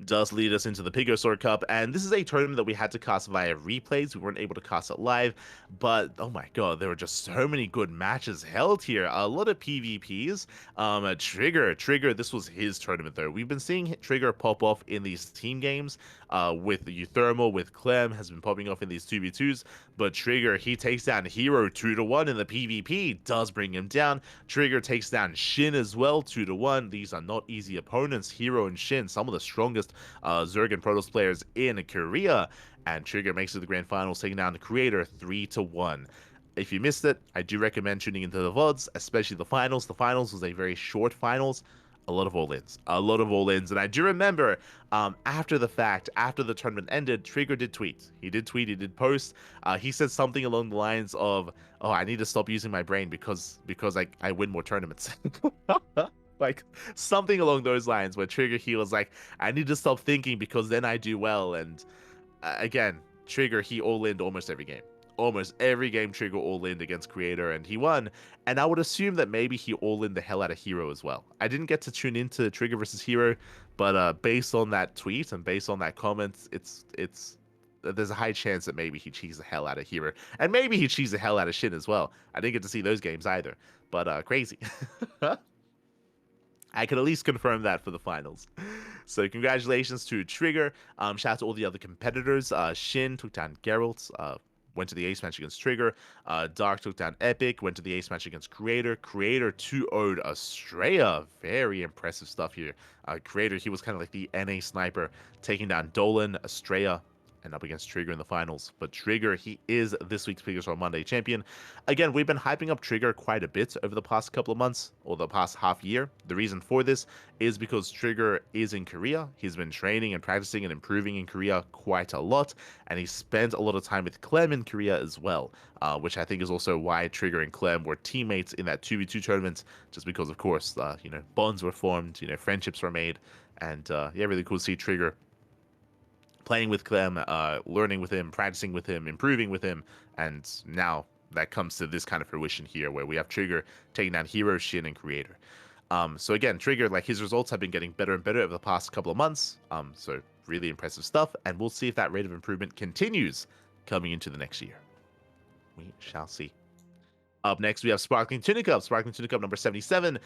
A: Does lead us into the Pigosor Cup, and this is a tournament that we had to cast via replays. We weren't able to cast it live, but oh my god, there were just so many good matches held here. A lot of PvPs. Trigger, this was his tournament though. We've been seeing Trigger pop off in these team games with Euthermal, with Clem, has been popping off in these 2v2s, but Trigger, he takes down Hero 2-1 in the PvP, does bring him down. Trigger takes down Shin as well, 2-1. These are not easy opponents. Hero and Shin, some of the strongest Zerg and Protoss players in Korea, and Trigger makes it to the grand finals, taking down the Creator 3-1. If you missed it, I do recommend tuning into the VODs, especially the finals. The finals was a very short finals, a lot of all-ins, and I do remember after the fact, after the tournament ended, Trigger did tweet. He did post. He said something along the lines of, "Oh, I need to stop using my brain because I win more tournaments." Like something along those lines, where Trigger, he was like, I need to stop thinking because then I do well. And again, Trigger, he all-in almost every game. Almost every game Trigger all-in against Creator, and he won. And I would assume that maybe he all-in the hell out of Hero as well. I didn't get to tune into Trigger versus Hero, but based on that tweet and based on that comment, it's there's a high chance that maybe he cheesed the hell out of Hero. And maybe he cheesed the hell out of Shin as well. I didn't get to see those games either. But crazy. I can at least confirm that for the finals. So congratulations to Trigger. Shout out to all the other competitors. Shin took down Geralt. Went to the ace match against Trigger. Dark took down Epic. Went to the ace match against Creator. Creator 2-0'd Estrella. Very impressive stuff here. Creator, he was kind of like the NA sniper, taking down Dolan, Estrella, and up against Trigger in the finals. But Trigger, he is this week's Biggest on Monday champion. Again, we've been hyping up Trigger quite a bit over the past couple of months, or the past half year. The reason for this is because Trigger is in Korea. He's been training and practicing and improving in Korea quite a lot, and he spent a lot of time with Clem in Korea as well, which I think is also why Trigger and Clem were teammates in that 2v2 tournament, just because, of course, bonds were formed, friendships were made, and yeah, really cool to see Trigger playing with Clem, learning with him, practicing with him, improving with him, and now that comes to this kind of fruition here, where we have Trigger taking down Hero, Shin, and Creator. So again, Trigger, like, his results have been getting better and better over the past couple of months. So really impressive stuff, and we'll see if that rate of improvement continues coming into the next year. We shall see. Up next, we have Sparkling Tunic Cup. Sparkling Tunic Cup number 77.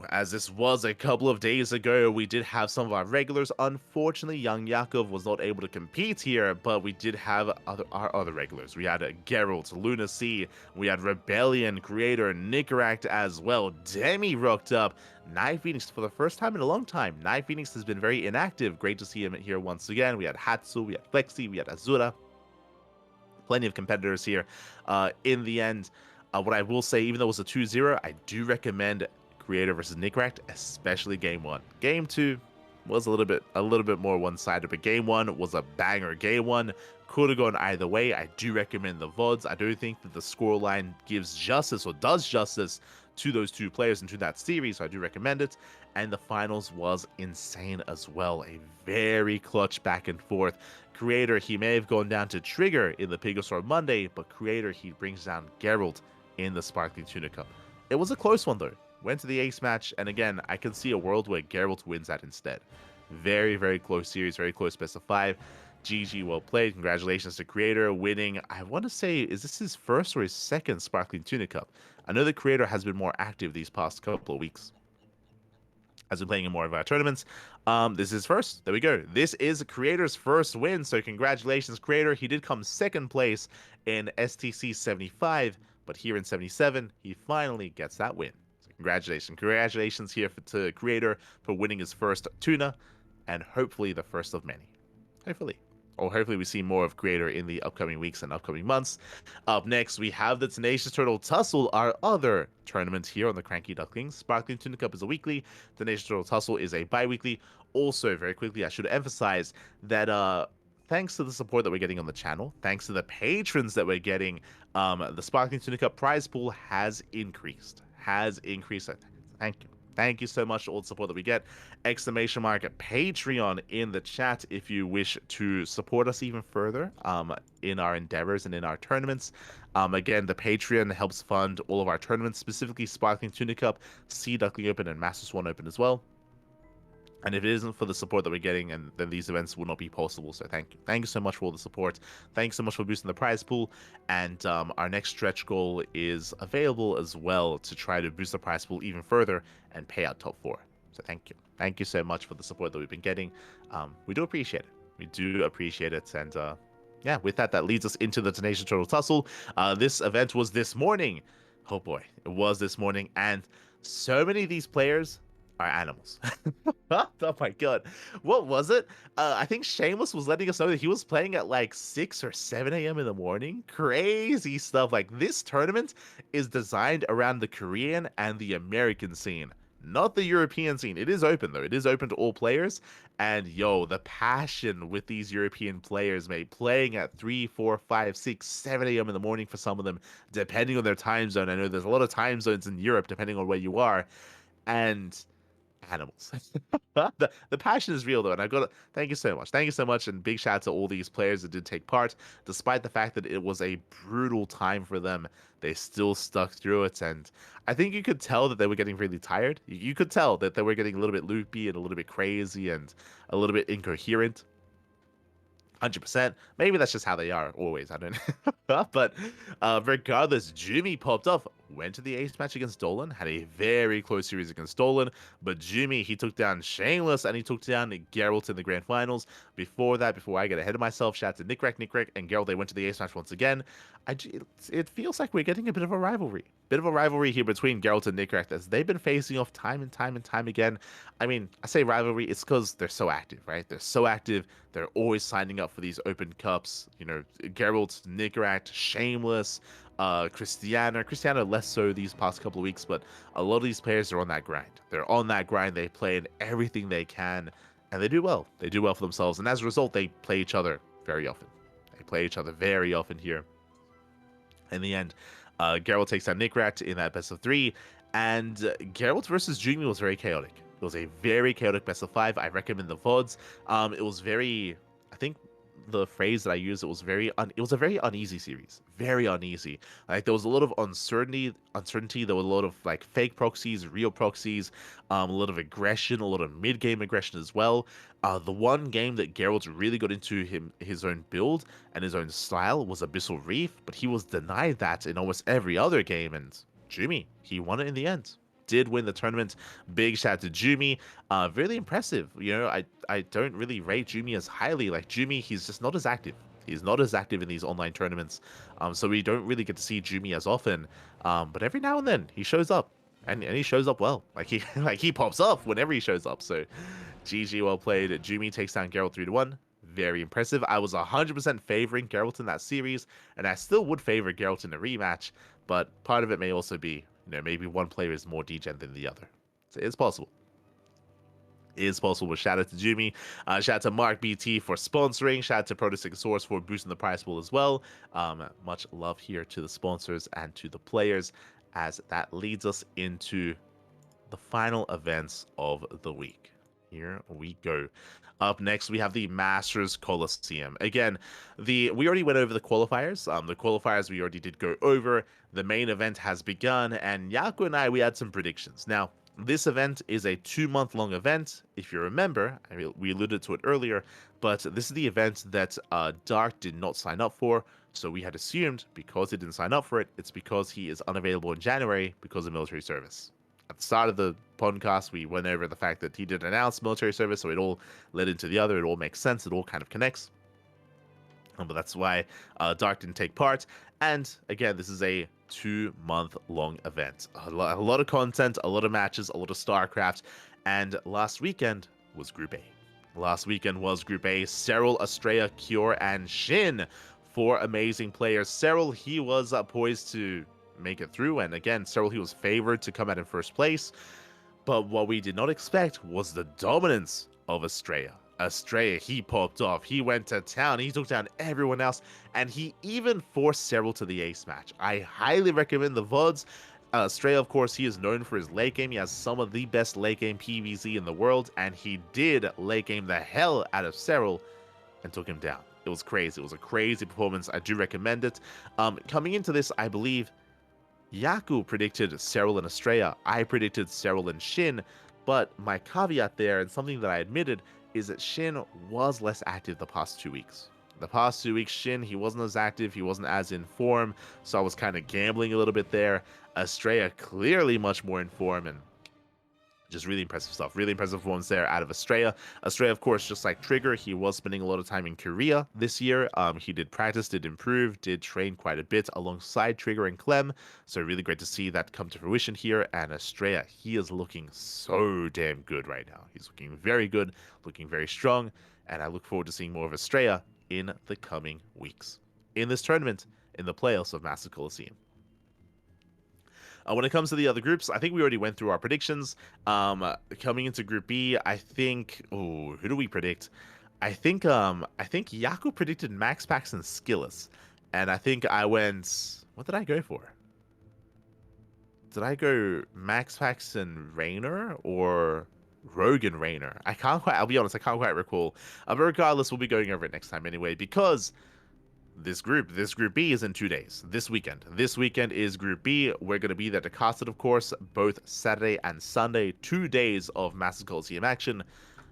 A: As this was a couple of days ago, we did have some of our regulars. Unfortunately, Young Yakov was not able to compete here, but we did have our other regulars. We had Geralt, Luna C, we had Rebellion, Creator, Nicaract as well. Demi rocked up. Night Phoenix for the first time in a long time. Night Phoenix has been very inactive. Great to see him here once again. We had Hatsu, we had Flexi, we had Azura. Plenty of competitors here. In the end, what I will say, even though it was a 2-0, I do recommend Creator versus Nicaract, especially game 1. Game 2 was a little bit more one-sided, but game 1 was a banger. Game 1 could have gone either way. I do recommend the VODs. I do think that the scoreline gives justice, or does justice, to those two players and to that series, so I do recommend it. And the finals was insane as well. A very clutch back and forth. Creator, he may have gone down to Trigger in the Pigosword Monday, but Creator, he brings down Geralt in the Sparkling Tuna Cup. It was a close one though. Went to the ace match, and again, I can see a world where Geralt wins that instead. Very, very close series, very close best of 5. GG, well played. Congratulations to Creator winning. I want to say, is this his first or his second Sparkling Tuna Cup? I know the Creator has been more active these past couple of weeks. Has been playing in more of our tournaments. This is first. There we go. This is Creator's first win, so congratulations, Creator. He did come second place in STC 75, but here in 77, he finally gets that win. Congratulations here to Creator for winning his first tuna, and hopefully the first of many. Hopefully we see more of Creator in the upcoming weeks and upcoming months. Up next, we have the Tenacious Turtle Tussle, our other tournament here on the CranKy Ducklings. Sparkling Tuna Cup is a weekly, Tenacious Turtle Tussle is a bi-weekly. Also, very quickly, I should emphasize that thanks to the support that we're getting on the channel, thanks to the patrons that we're getting, the Sparkling Tuna Cup prize pool has increased. Thank you so much for all the support that we get. Exclamation mark Patreon in the chat if you wish to support us even further in our endeavors and in our tournaments. Again, the Patreon helps fund all of our tournaments, specifically Sparkling Tuna Cup, Sea Duckling Open, and Masters 1 Open as well. And if it isn't for the support that we're getting, and then these events will not be possible. So thank you. Thank you so much for all the support. Thanks so much for boosting the prize pool. And our next stretch goal is available as well to try to boost the prize pool even further and pay out top 4. So thank you. Thank you so much for the support that we've been getting. We do appreciate it. We do appreciate it. And yeah, with that, that leads us into the Tenacious Turtle Tussle. This event was this morning. Oh boy, it was this morning. And so many of these players are animals. Oh my god, what was it? I think Shameless was letting us know that he was playing at like 6 or 7 a.m. in the morning. Crazy stuff. Like, this tournament is designed around the Korean and the American scene, not the European scene. It is open though. It is open to all players. And yo, the passion with these European players, mate, playing at 3, 4, 5, 6, 7 a.m. in the morning for some of them, depending on their time zone. I know there's a lot of time zones in Europe, depending on where you are. And animals. The passion is real though, and I've got to thank you so much, and big shout out to all these players that did take part. Despite the fact that it was a brutal time for them, they still stuck through it, and I think you could tell that they were getting really tired. You could tell that they were getting a little bit loopy and a little bit crazy and a little bit incoherent. 100%. Maybe that's just how they are always. I don't know. But regardless, Jimmy popped off. went to the ace match against Dolan, had a very close series against Dolan, but Jimmy, he took down Shameless, and he took down Geralt in the grand finals. Before that, before I get ahead of myself, shout out to Nick and Geralt, they went to the ace match once again. It feels like we're getting a bit of a rivalry. Bit of a rivalry here between Geralt and Nick as they've been facing off time and time and time again. I mean, I say rivalry, it's because they're so active, right? They're so active. They're always signing up for these open cups. You know, Geralt, Nick Shameless, Cristiano less so these past couple of weeks, but a lot of these players are on that grind. They're on that grind. They play in everything they can, and they do well. They do well for themselves, and as a result, they play each other very often. They play each other very often here. In the end, Geralt takes down Nickrat in that best of 3, and Geralt versus Jumi was very chaotic. It was a very chaotic best of 5. I recommend the VODs. It was very, I think the phrase that I used, it was a very uneasy series. Very uneasy. Like, there was a lot of uncertainty. There was a lot of like fake proxies, real proxies, a lot of aggression, a lot of mid-game aggression as well. The one game that Geralt really got into his own build and his own style was Abyssal Reef, but he was denied that in almost every other game, and Jumi, he won it in the end. Did win the tournament. Big shout out to Jumi. Really impressive. You know, I don't really rate Jumi as highly. Like, Jumi, he's just not as active. He's not as active in these online tournaments. So we don't really get to see Jumi as often. But every now and then he shows up. And he shows up well. Like, he pops off whenever he shows up. So GG, well played. Jumi takes down Geralt 3-1. Very impressive. I was 100% favoring Geralt in that series, and I still would favor Geralt in a rematch, but part of it may also be, you know, maybe one player is more degen than the other. So it's possible. It is possible. Shout out to Jumi. Shout out to Mark BT for sponsoring. Shout out to Protosigsaurus for boosting the prize pool as well. Much love here to the sponsors and to the players, as that leads us into the final events of the week. Here we go. Up next, we have the Masters Coliseum. Again, we already went over the qualifiers. The qualifiers we already did go over. The main event has begun, and Yaku and I, we had some predictions. Now, this event is a 2-month-long event. If you remember, we alluded to it earlier, but this is the event that Dark did not sign up for. So we had assumed, because he didn't sign up for it, it's because he is unavailable in January because of military service. At the start of the podcast, we went over the fact that he did announce military service, so it all led into the other. It all makes sense. It all kind of connects. But that's why Dark didn't take part. And again, this is a 2-month-long event. A lot of content, a lot of matches, a lot of StarCraft. And last weekend was Group A. Serral, Estrella, Cure, and Shin. 4 amazing players. Serral, he was poised to make it through, and again, Serral, he was favored to come out in first place, but what we did not expect was the dominance of Estrella. He popped off, he went to town, he took down everyone else, and he even forced Serral to the ace match. I highly recommend the VODs. Estrella, of course, he is known for his late game. He has some of the best late game PvZ in the world, and he did late game the hell out of Serral and took him down. It was crazy. It was a crazy performance. I do recommend it. Coming into this, I believe Yaku predicted Serral and Estrella. I predicted Serral and Shin, but my caveat there, and something that I admitted, is that Shin was less active the past 2 weeks. The past 2 weeks, Shin, he wasn't as active, he wasn't as in form, so I was kind of gambling a little bit there. Estrella clearly much more in form, and just really impressive stuff. Really impressive performance there out of Estrella. Estrella, of course, just like Trigger, he was spending a lot of time in Korea this year. He did practice, did improve, did train quite a bit alongside Trigger and Clem. So really great to see that come to fruition here. And Estrella, he is looking so damn good right now. He's looking very good, looking very strong. And I look forward to seeing more of Estrella in the coming weeks in this tournament, in the playoffs of Master Coliseum. When it comes to the other groups, I think we already went through our predictions. Coming into Group B, I think, who do we predict? I think Yaku predicted Max Pax and Skillus, and I think I went. What did I go for? Did I go Max Pax and Raynor or Rogue and Raynor? I can't quite. I'll be honest, I can't quite recall. But regardless, we'll be going over it next time anyway, because this group B is in 2 days. This weekend is Group B. We're going to be there to cast it, of course, both Saturday and Sunday. 2 days of Masters Coliseum action.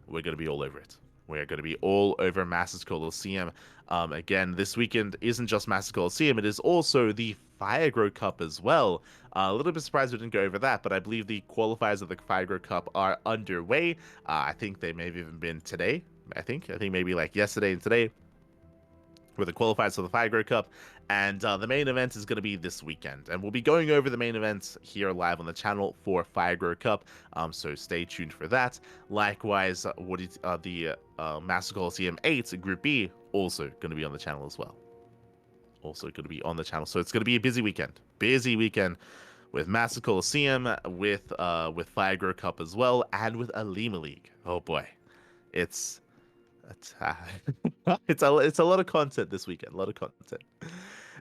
A: We're going to be all over it. We're going to be all over Masters Coliseum. Again, this weekend isn't just Masters Coliseum. It is also the Firegrow Cup as well. A little bit surprised we didn't go over that, but I believe the qualifiers of the Firegrow Cup are underway. I think they may have even been today. I think maybe like yesterday and today were the qualifiers for the Firegrow Cup, and the main event is going to be this weekend. And we'll be going over the main events here live on the channel for Firegrow Cup, so stay tuned for that. Likewise, the Master Coliseum 8 Group B also going to be on the channel as well. Also going to be on the channel, so it's going to be a busy weekend. Busy weekend with Master Coliseum, with Firegrow Cup as well, and with Alima League. Oh boy, it's it's a lot of content this weekend. A lot of content.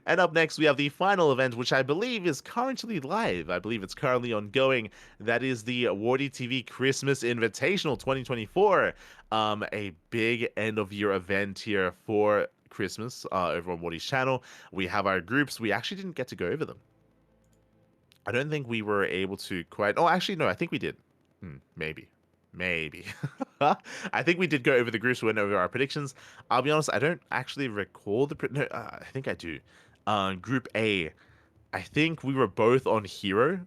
A: And up next, we have the final event, which I believe is currently live. I believe it's currently ongoing. That is the Wardy TV Christmas Invitational 2024. A big end of year event here for Christmas over on Wardy's channel. We have our groups. We actually didn't get to go over them. I don't think we were able to quite. Oh, actually, no, I think we did. Maybe. I think we did go over the groups. We went over our predictions. I'll be honest, I don't actually recall the. No, I think I do. Group A, I think we were both on Hero.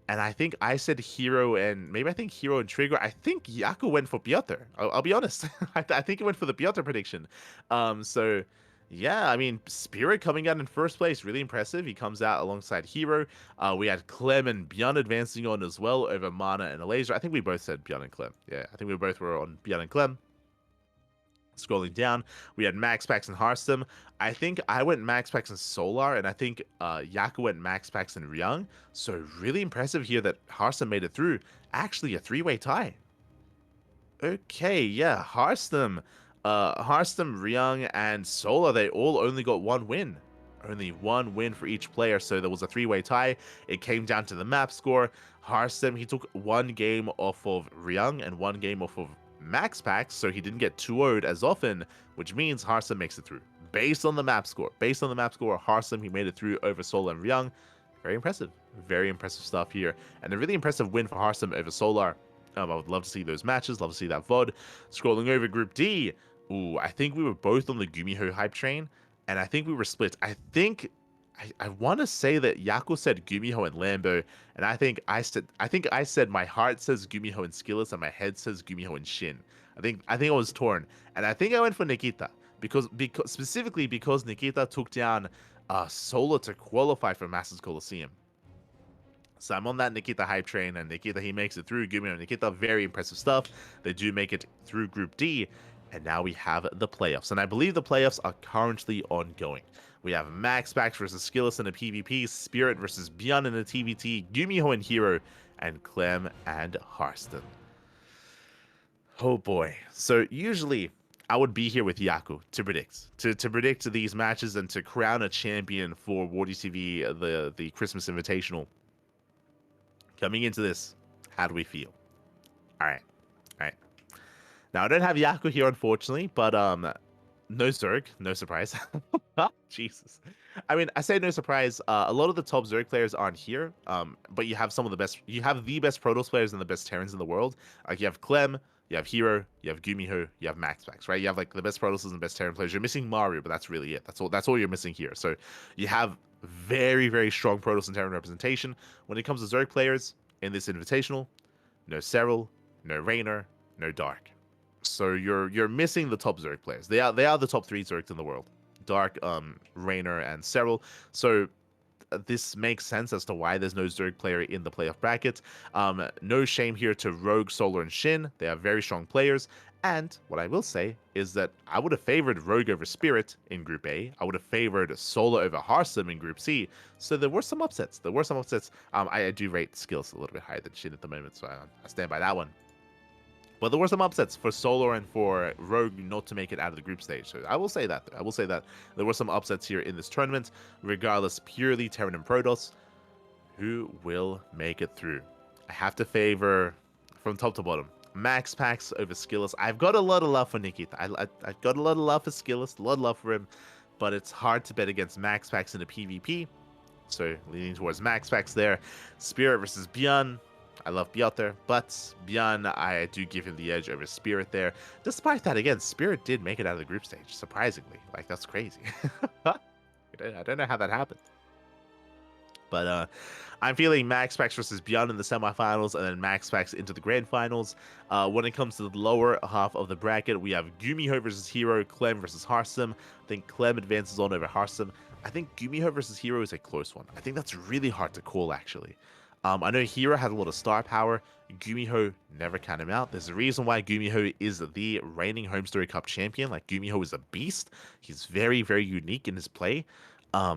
A: And I think I said Hero and maybe I think Hero and Trigger. I think Yaku went for Piotr. I'll be honest. I think he went for the Piotr prediction. So yeah, I mean, Spirit coming out in first place, really impressive. He comes out alongside Hero. We had Clem and Björn advancing on as well over Mana and Elaser. I think we both said Björn and Clem. Yeah, I think we both were on Björn and Clem. Scrolling down, we had Max Pax and Harstem. I think I went Max Pax and Solar, and I think Yaku went Max Pax and Ryung. So really impressive here that Harstem made it through. Actually, a three-way tie. Okay, yeah, Harstem, Ryung, and Solar, they all only got one win. Only one win for each player, so there was a three-way tie. It came down to the map score. Harstem, he took one game off of Ryung and one game off of Max Pax, so he didn't get 2-0'd as often, which means Harstem makes it through. Based on the map score, Harstem, he made it through over Solar and Ryung. Very impressive. Very impressive stuff here. And a really impressive win for Harstem over Solar. I would love to see those matches, love to see that VOD. Scrolling over Group D, ooh, I think we were both on the Gumiho hype train, and I think we were split. I want to say that Yaku said Gumiho and Lambo, and I think I said my heart says Gumiho and Skillus, and my head says Gumiho and Shin. I think I was torn, and I think I went for Nikita because specifically because Nikita took down Solar to qualify for Masters Coliseum. So I'm on that Nikita hype train, and Nikita, he makes it through. Gumiho and Nikita, very impressive stuff. They do make it through Group D, and now we have the playoffs, and I believe the playoffs are currently ongoing. We have Max Pax versus Skillus in a PvP, Spirit versus Björn in a TVT, Gumiho and Hero, and Clem and Harstem. Oh boy. So usually I would be here with Yaku to predict these matches and to crown a champion for Wardy TV, the Christmas Invitational. Coming into this, how do we feel? All right. Now I don't have Yaku here, unfortunately, but no Zerg, no surprise. Jesus. I mean, I say no surprise. A lot of the top Zerg players aren't here, but you have some of the best. You have the best Protoss players and the best Terrans in the world. Like you have Clem, you have Hero, you have Gumiho, you have Max Pax, right? You have like the best Protoss and the best Terran players. You're missing Mario, but that's really it. That's all you're missing here. So you have very, very strong Protoss and Terran representation. When it comes to Zerg players in this invitational, no Serral, no Raynor, no Dark. So you're missing the top Zerg players. They are the top 3 Zergs in the world. Dark, Raynor, and Serral. So this makes sense as to why there's no Zerg player in the playoff bracket. No shame here to Rogue, Solar, and Shin. They are very strong players. And what I will say is that I would have favored Rogue over Spirit in Group A. I would have favored Solar over Harstem in Group C. So there were some upsets. I do rate skills a little bit higher than Shin at the moment, so I stand by that one. But there were some upsets for Solar and for Rogue not to make it out of the group stage. So I will say that. There were some upsets here in this tournament. Regardless, purely Terran and Protoss. Who will make it through? I have to favor, from top to bottom, Max Pax over Skillus. I've got a lot of love for Nikita. I've got a lot of love for Skillus, a lot of love for him. But it's hard to bet against Max Pax in a PvP. So leaning towards Max Pax there. Spirit versus Björn. I love Piotr, but Björn, I do give him the edge over Spirit there. Despite that, again, Spirit did make it out of the group stage, surprisingly. Like, that's crazy. I don't know how that happened. But I'm feeling Max Pax versus Beyond in the semifinals, and then Max Pax into the grand finals. When it comes to the lower half of the bracket, we have Gumiho versus Hero, Clem versus Harsum. I think Clem advances on over Harsum. I think Gumiho versus Hero is a close one. I think that's really hard to call, actually. I know Hero has a lot of star power. Gumiho never count him out. There's a reason why Gumiho is the reigning Home Story Cup champion. Like, Gumiho is a beast. He's very, very unique in his play. I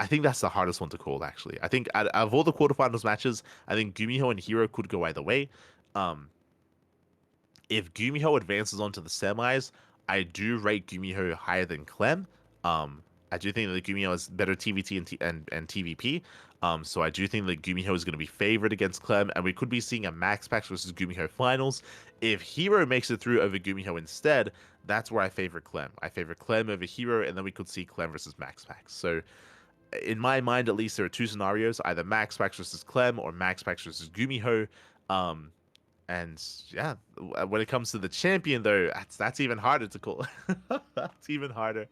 A: think that's the hardest one to call, actually. I think out of all the quarterfinals matches, I think Gumiho and Hero could go either way. Um, if Gumiho advances onto the semis, I do rate Gumiho higher than Clem. I do think that Gumiho has better TVT and TVP. So I do think that Gumiho is going to be favored against Clem, and we could be seeing a Max Pax versus Gumiho finals. If Hero makes it through over Gumiho instead, that's where I favor Clem. I favor Clem over Hero, and then we could see Clem versus Max Pax. So in my mind, at least, there are two scenarios: either Max Pax versus Clem or Max Pax versus Gumiho. And yeah, when it comes to the champion, though, that's even harder to call. That's even harder.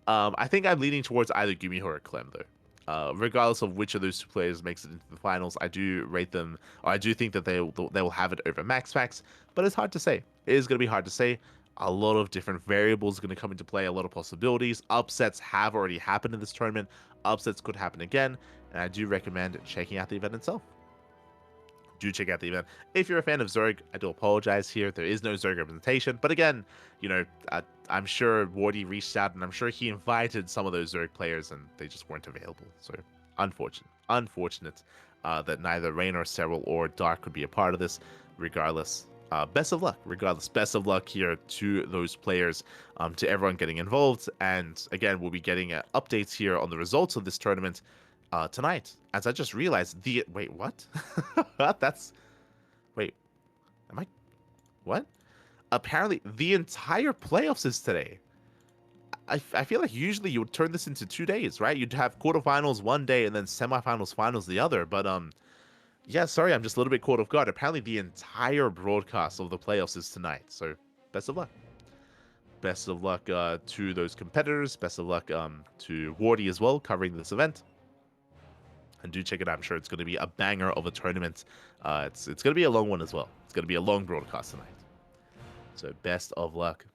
A: I think I'm leaning towards either Gumiho or Clem, though. Regardless of which of those two players makes it into the finals, I do rate them, or I do think that they will have it over Max Pax, but it's hard to say. It is going to be hard to say. A lot of different variables are going to come into play, a lot of possibilities. Upsets have already happened in this tournament. Upsets could happen again, and I do recommend checking out the event itself. Do check out the event. If you're a fan of Zerg, I do apologize here. There is no Zerg representation. But again, I'm sure Wardy reached out, and I'm sure he invited some of those Zerg players, and they just weren't available. So unfortunate that neither Rain or Serral or Dark could be a part of this. Regardless, best of luck. Best of luck here to those players, to everyone getting involved. And again, we'll be getting updates here on the results of this tournament tonight, as I just realized wait, what? Wait, am I, what? Apparently, the entire playoffs is today. I feel like usually you would turn this into 2 days, right? You'd have quarterfinals one day and then semifinals, finals the other. But yeah, sorry, I'm just a little bit caught off guard. Apparently, the entire broadcast of the playoffs is tonight. So best of luck. Best of luck to those competitors. Best of luck to Wardy as well, covering this event. And do check it out. I'm sure it's going to be a banger of a tournament. It's going to be a long one as well. It's going to be a long broadcast tonight. So best of luck.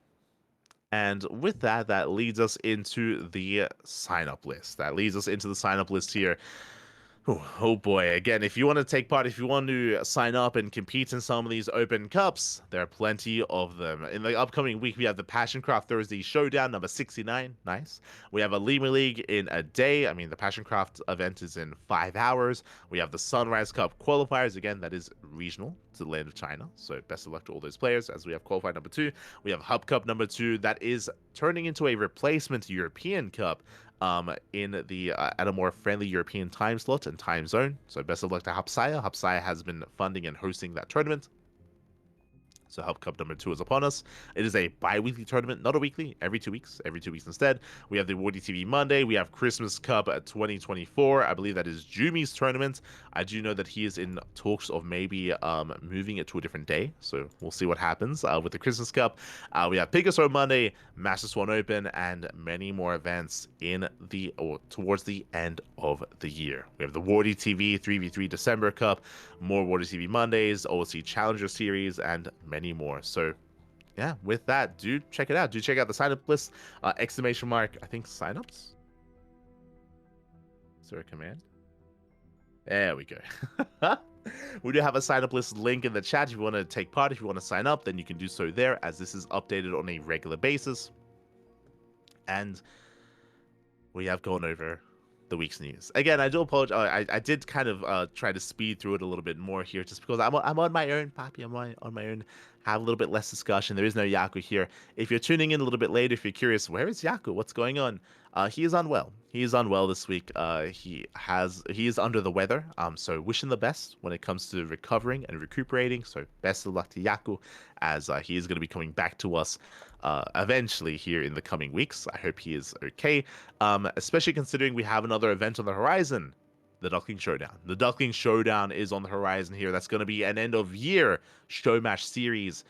A: And with that, that leads us into the sign-up list. Here. Oh boy, again, if you want to take part, if you want to sign up and compete in some of these open cups, there are plenty of them. In the upcoming week, we have the Passioncraft Thursday Showdown, number 69. Nice. We have a Lima League in a day. I mean, the Passioncraft event is in 5 hours. We have the Sunrise Cup qualifiers. Again, that is regional to the land of China. So best of luck to all those players, as we have qualified number 2. We have Hub Cup number 2. That is turning into a replacement European Cup. In the at a more friendly European time slot and time zone. So best of luck to Hapsaya. Hapsaya has been funding and hosting that tournament. So Hub Cup number 2 is upon us. It is a bi-weekly tournament, not a weekly, every 2 weeks. Every 2 weeks instead. We have the Wardy TV Monday. We have Christmas Cup 2024. I believe that is Jumi's tournament. I do know that he is in talks of maybe moving it to a different day. So we'll see what happens with the Christmas Cup. We have Pegasus Monday, Master Swan Open, and many more events towards the end of the year. We have the Wardy TV 3v3 December Cup, more Wardy TV Mondays, OLC Challenger Series, and many more. So yeah, with that, do check it out. Do check out the sign-up list. Exclamation mark, I think sign-ups? Is there a command? There we go. We do have a sign-up list link in the chat. If you want to take part, if you want to sign up, then you can do so there, as this is updated on a regular basis. And we have gone over the week's news. Again, I do apologize. I did kind of try to speed through it a little bit more here, just because I'm on my own, Papi. I'm on my own. Have a little bit less discussion. There is no Yaku here. If you're tuning in a little bit later, if you're curious, where is Yaku? What's going on? He is unwell. He is unwell this week. He is under the weather. So wishing the best when it comes to recovering and recuperating. So best of luck to Yaku, as he is going to be coming back to us eventually here in the coming weeks. I hope he is okay. Especially considering we have another event on the horizon. the Duckling Showdown. The Duckling Showdown is on the horizon here. That's going to be an end of year show match series,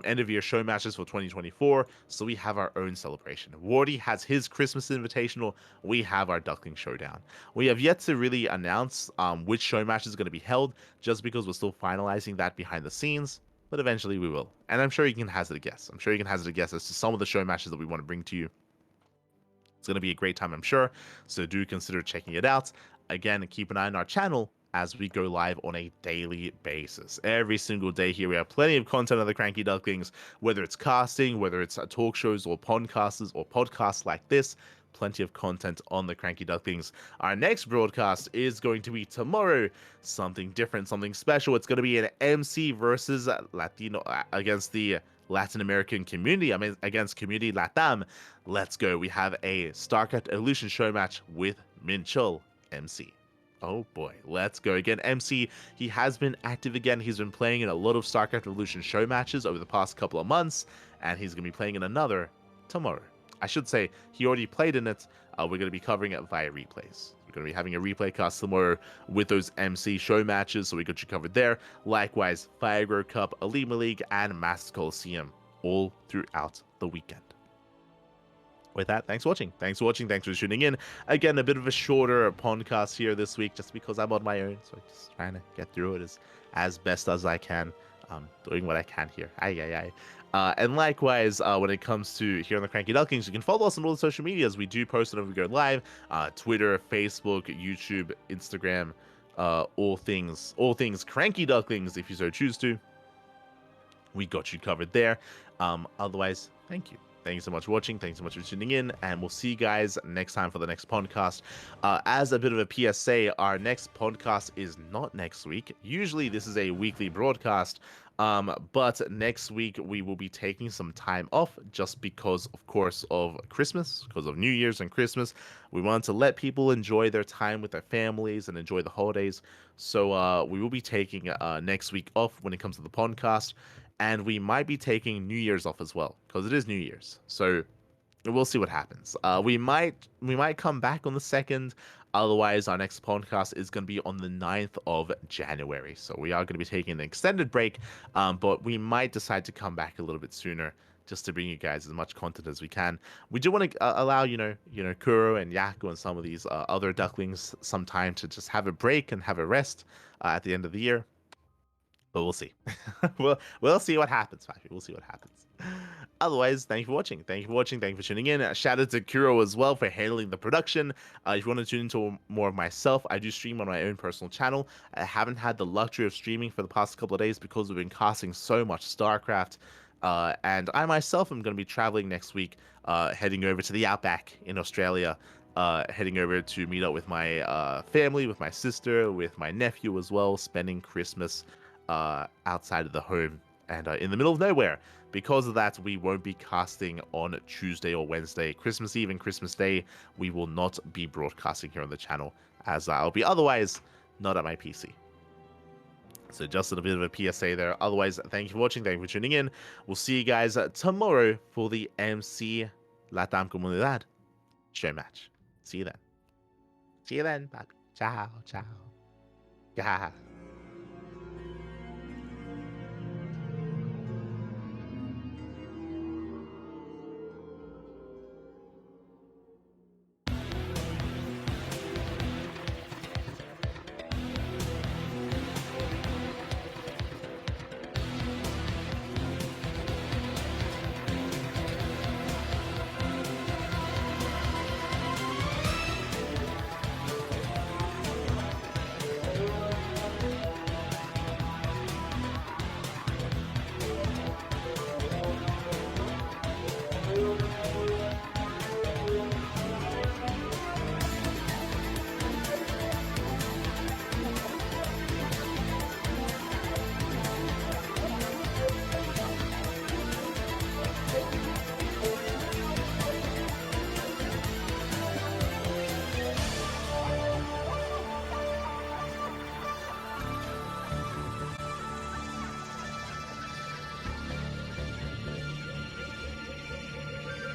A: end of year show matches for 2024. So we have our own celebration. Wardy has his Christmas Invitational. We have our Duckling Showdown. We have yet to really announce which show match is going to be held, just because we're still finalizing that behind the scenes. But eventually we will. And I'm sure you can hazard a guess. I'm sure you can hazard a guess as to some of the show matches that we want to bring to you. It's going to be a great time, I'm sure. So do consider checking it out. Again, keep an eye on our channel as we go live on a daily basis. Every single day here, we have plenty of content on the CranKy Ducklings, whether it's casting, whether it's talk shows or podcasters or podcasts like this. Plenty of content on the CranKy Ducklings. Our next broadcast is going to be tomorrow. Something different, something special. It's going to be an MC versus Latino against the Latin American community. I mean, against Community Latam. Let's go. We have a StarCraft Evolution show match with Minchul MC. Oh boy, let's go again. MC, he has been active again. He's been playing in a lot of StarCraft Evolution show matches over the past couple of months, and he's going to be playing in another tomorrow. I should say he already played in it. We're going to be covering it via replays. We're going to be having a replay cast tomorrow with those MC show matches, so we got you covered there. Likewise, Fire Cup, Elite League, and Master Coliseum all throughout the weekend. With that, thanks for watching. Thanks for watching. Thanks for tuning in. Again, a bit of a shorter podcast here this week, just because I'm on my own, so I'm just trying to get through it as best as I can. Doing what I can here. And likewise, when it comes to here on the CranKy Ducklings, you can follow us on all the social medias. We do post whenever we go live. Twitter, Facebook, YouTube, Instagram, all things CranKy Ducklings, if you so choose to. We got you covered there. Otherwise, thank you. Thank you so much for watching. Thanks so much for tuning in. And we'll see you guys next time for the next podcast. As a bit of a PSA, our next podcast is not next week. Usually this is a weekly broadcast. But next week we will be taking some time off just because, of course, of Christmas, because of New Year's and Christmas. We want to let people enjoy their time with their families and enjoy the holidays. So we will be taking next week off when it comes to the podcast. And we might be taking New Year's off as well, because it is New Year's. So we'll see what happens. We might come back on the 2nd. Otherwise, our next podcast is going to be on the 9th of January. So we are going to be taking an extended break, but we might decide to come back a little bit sooner, just to bring you guys as much content as we can. We do want to allow, you know, Kuro and Yaku and some of these other ducklings some time to just have a break and have a rest at the end of the year. But we'll see. we'll see what happens, Fafi. We'll see what happens. Otherwise, thank you for watching. Thank you for watching. Thank you for tuning in. Shout out to Kuro as well for handling the production. If you want to tune into more of myself, I do stream on my own personal channel. I haven't had the luxury of streaming for the past couple of days because we've been casting so much StarCraft. And I myself am going to be traveling next week, heading over to the Outback in Australia. Heading over to meet up with my family, with my sister, with my nephew as well, spending Christmas outside of the home and in the middle of nowhere. Because of that, we won't be casting on Tuesday or Wednesday. Christmas Eve and Christmas Day, we will not be broadcasting here on the channel, as I'll be otherwise not at my PC. So just a bit of a PSA there. Otherwise, thank you for watching. Thank you for tuning in. We'll see you guys tomorrow for the MC Latam Comunidad show match. See you then. See you then. Bye. Ciao. Ciao. Yeah.